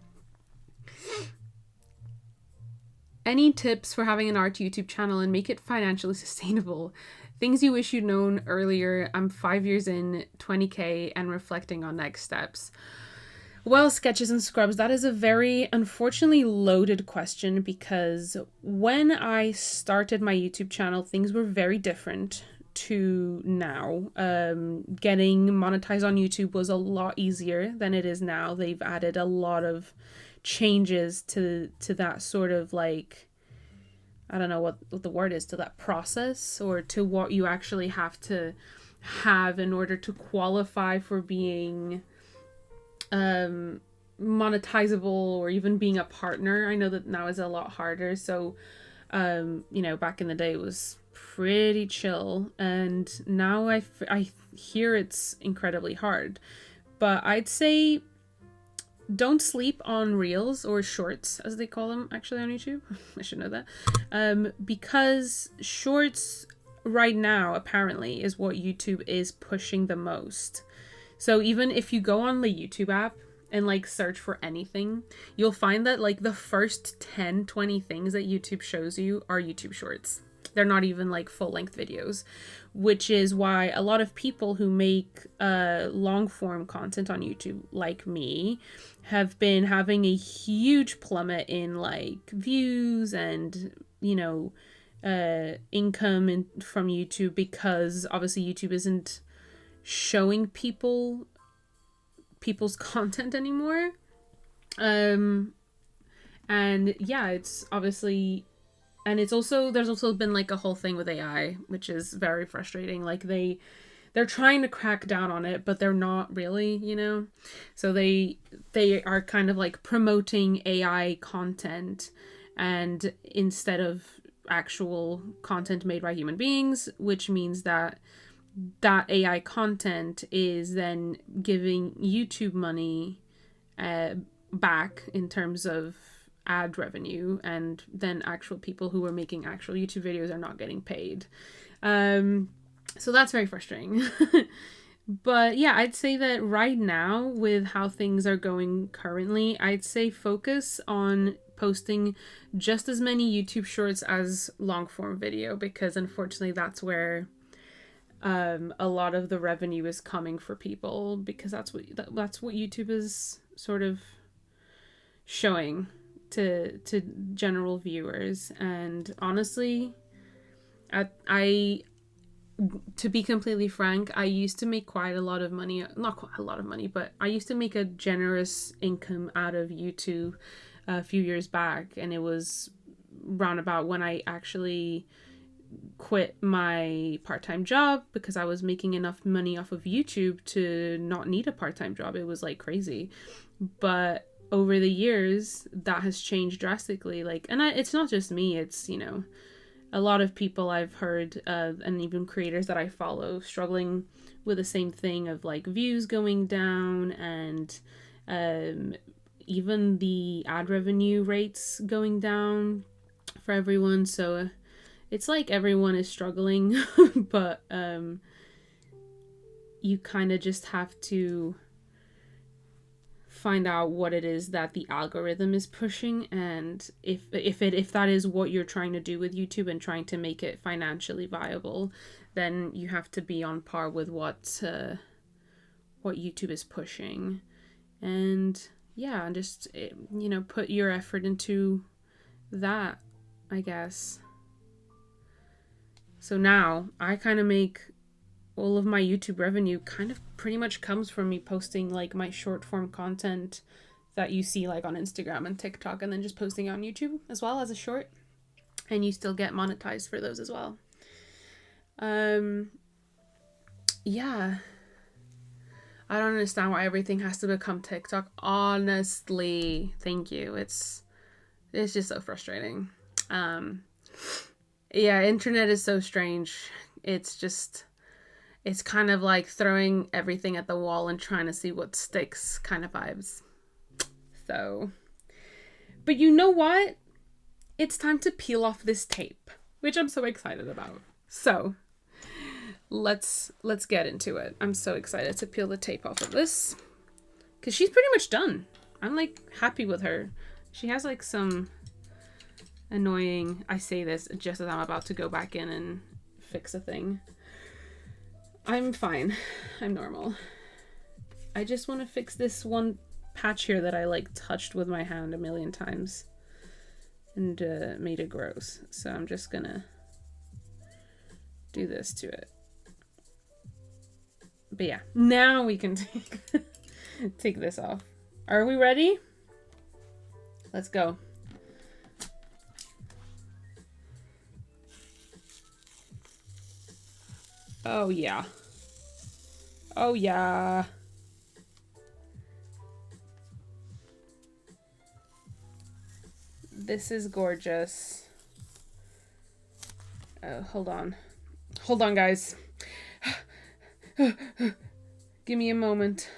A: Any tips for having an art YouTube channel and make it financially sustainable? Things you wish you'd known earlier. I'm 5 years in, 20k, and reflecting on next steps. Well, sketches and scrubs, that is a very unfortunately loaded question, because when I started my YouTube channel, things were very different to now. Getting monetized on YouTube was a lot easier than it is now. They've added a lot of changes to that sort of, like, I don't know what the word is, to that process, or to what you actually have to have in order to qualify for being monetizable or even being a partner. I know that now is a lot harder. So you know, back in the day it was pretty chill, and now I hear it's incredibly hard. But I'd say don't sleep on reels, or shorts as they call them actually on YouTube. I should know that, because shorts right now apparently is what YouTube is pushing the most. So even if you go on the YouTube app and like search for anything, you'll find that like the first 10-20 things that YouTube shows you are YouTube shorts. They're not even like full-length videos, which is why a lot of people who make long-form content on YouTube, like me, have been having a huge plummet in like views and, you know, income from YouTube, because obviously YouTube isn't showing people's content anymore. And yeah, it's obviously, and it's also, there's also been like a whole thing with AI, which is very frustrating. Like they're trying to crack down on it, but they're not really, you know. So they are kind of like promoting AI content, and instead of actual content made by human beings, which means that AI content is then giving YouTube money back in terms of ad revenue, and then actual people who are making actual YouTube videos are not getting paid. So that's very frustrating. But yeah, I'd say that right now, with how things are going currently, I'd say focus on posting just as many YouTube shorts as long form video, because unfortunately that's where a lot of the revenue is coming for people, because that's what YouTube is sort of showing to general viewers. And honestly, I to be completely frank, I used to make quite a lot of money. Not quite a lot of money, but I used to make a generous income out of YouTube a few years back. And it was roundabout when I actually quit my part-time job, because I was making enough money off of YouTube to not need a part-time job. It was like crazy. But over the years, that has changed drastically. Like, and it's not just me, it's, you know, a lot of people I've heard, and even creators that I follow, struggling with the same thing of like views going down, and even the ad revenue rates going down for everyone. So it's like everyone is struggling, but you kind of just have to find out what it is that the algorithm is pushing, and if that is what you're trying to do with YouTube and trying to make it financially viable, then you have to be on par with what YouTube is pushing. And yeah, just, you know, put your effort into that, I guess. So now I kind of make all of my YouTube revenue kind of pretty much comes from me posting like my short form content that you see like on Instagram and TikTok, and then just posting on YouTube as well as a short, and you still get monetized for those as well. Yeah, I don't understand why everything has to become TikTok, honestly. Thank you. It's just so frustrating. Yeah, internet is so strange. It's kind of like throwing everything at the wall and trying to see what sticks kind of vibes. So, but you know what? It's time to peel off this tape, which I'm so excited about. So, let's get into it. I'm so excited to peel the tape off of this, because she's pretty much done. I'm like happy with her. She has like some annoying, I say this just as I'm about to go back in and fix a thing. I'm fine. I'm normal. I just want to fix this one patch here that I like touched with my hand a million times and made it gross. So I'm just gonna do this to it. But yeah, now we can take this off. Are we ready? Let's go. Oh yeah. Oh yeah. This is gorgeous. Oh, hold on. Hold on, guys. Give me a moment.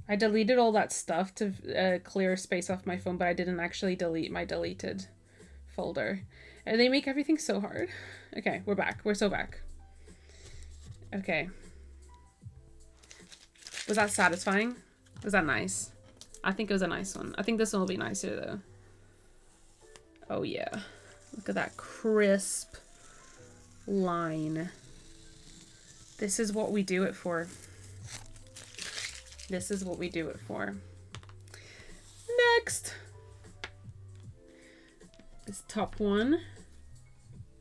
A: I deleted all that stuff to clear space off my phone, but I didn't actually delete my deleted folder. And they make everything so hard. Okay, we're back. We're so back. Okay. Was that satisfying? Was that nice? I think it was a nice one. I think this one will be nicer though. Oh yeah. Look at that crisp line. This is what we do it for. This is what we do it for. Next. This top one.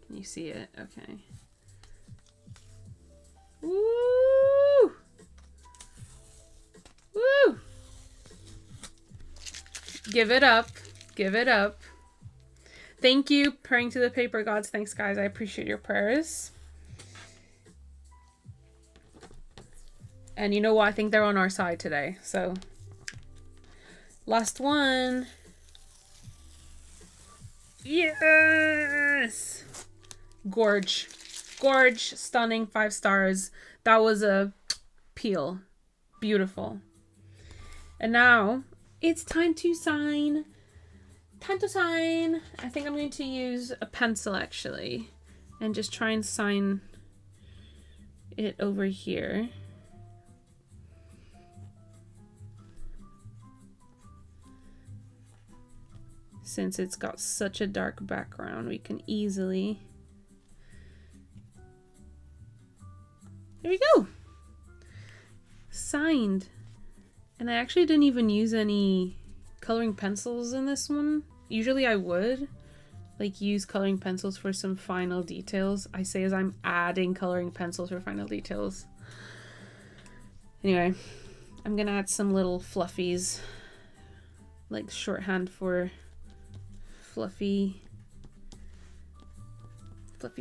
A: Can you see it? Okay. Woo! Woo! Give it up. Give it up. Thank you, praying to the paper gods. Thanks, guys. I appreciate your prayers. And you know what? I think they're on our side today. So, last one. Yes! Gorge. Gorge. Stunning. 5 stars. That was a peel. Beautiful. And now, it's time to sign. Time to sign. I think I'm going to use a pencil, actually. And just try and sign it over here. Since it's got such a dark background, we can easily... There we go! Signed. And I actually didn't even use any coloring pencils in this one. Usually I would, like, use coloring pencils for some final details. I say as I'm adding coloring pencils for final details. Anyway, I'm gonna add some little fluffies, like shorthand for fluffy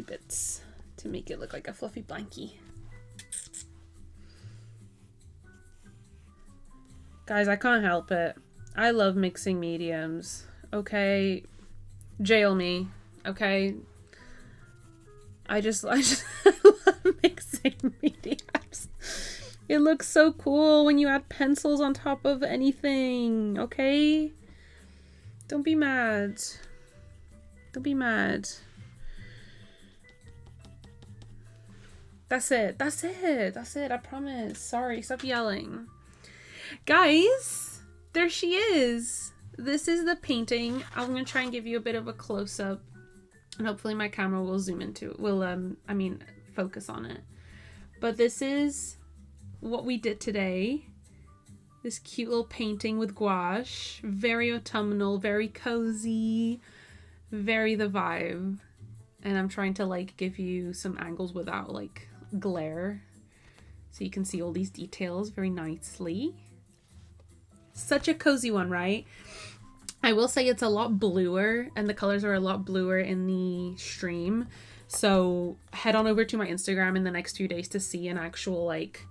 A: bits to make it look like a fluffy blankie. Guys, I can't help it. I love mixing mediums. Okay, jail me. Okay, I just love mixing mediums. It looks so cool when you add pencils on top of anything. Okay, don't be mad. Don't be mad. That's it. That's it. That's it. I promise. Sorry. Stop yelling. Guys, there she is. This is the painting. I'm going to try and give you a bit of a close-up, and hopefully my camera will zoom into it. Will, focus on it. But this is what we did today. This cute little painting with gouache. Very autumnal, very cozy, very the vibe. And I'm trying to, like, give you some angles without, like, glare, so you can see all these details very nicely. Such a cozy one, right? I will say it's a lot bluer, and the colors are a lot bluer in the stream. So head on over to my Instagram in the next few days to see an actual, like,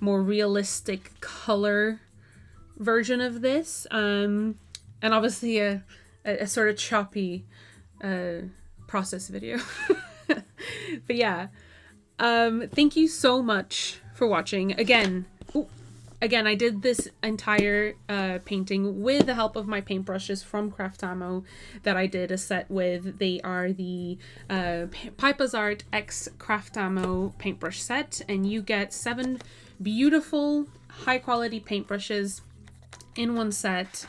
A: more realistic color version of this. And obviously a sort of choppy process video. But yeah, thank you so much for watching. Again, I did this entire painting with the help of my paintbrushes from Craftamo that I did a set with. They are the Pypah's Art X Craftamo paintbrush set, and you get 7 beautiful, high-quality paintbrushes in one set.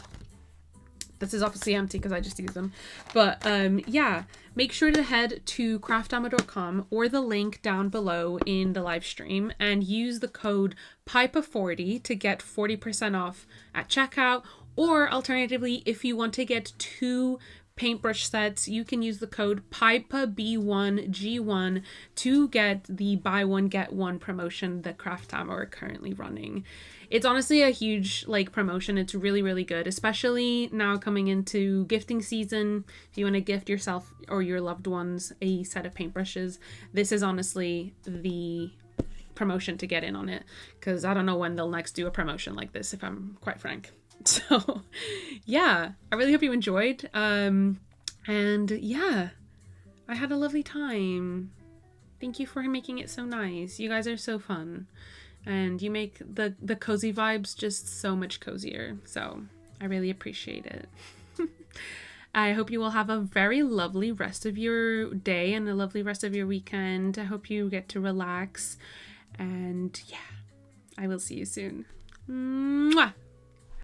A: This is obviously empty because I just used them. But yeah, make sure to head to craftamo.com or the link down below in the live stream and use the code Pypah40 to get 40% off at checkout. Or alternatively, if you want to get 2 paintbrush sets, you can use the code PYPAHB1G1 to get the buy one get one promotion that Craftamo are currently running. It's honestly a huge, like, promotion. It's really, really good, especially now coming into gifting season. If you want to gift yourself or your loved ones a set of paintbrushes, this is honestly the promotion to get in on it, because I don't know when they'll next do a promotion like this, if I'm quite frank. So yeah, I really hope you enjoyed. And yeah, I had a lovely time. Thank you for making it so nice. You guys are so fun, and you make the cozy vibes just so much cozier. So I really appreciate it. I hope you will have a very lovely rest of your day and a lovely rest of your weekend. I hope you get to relax, and yeah, I will see you soon. Mwah!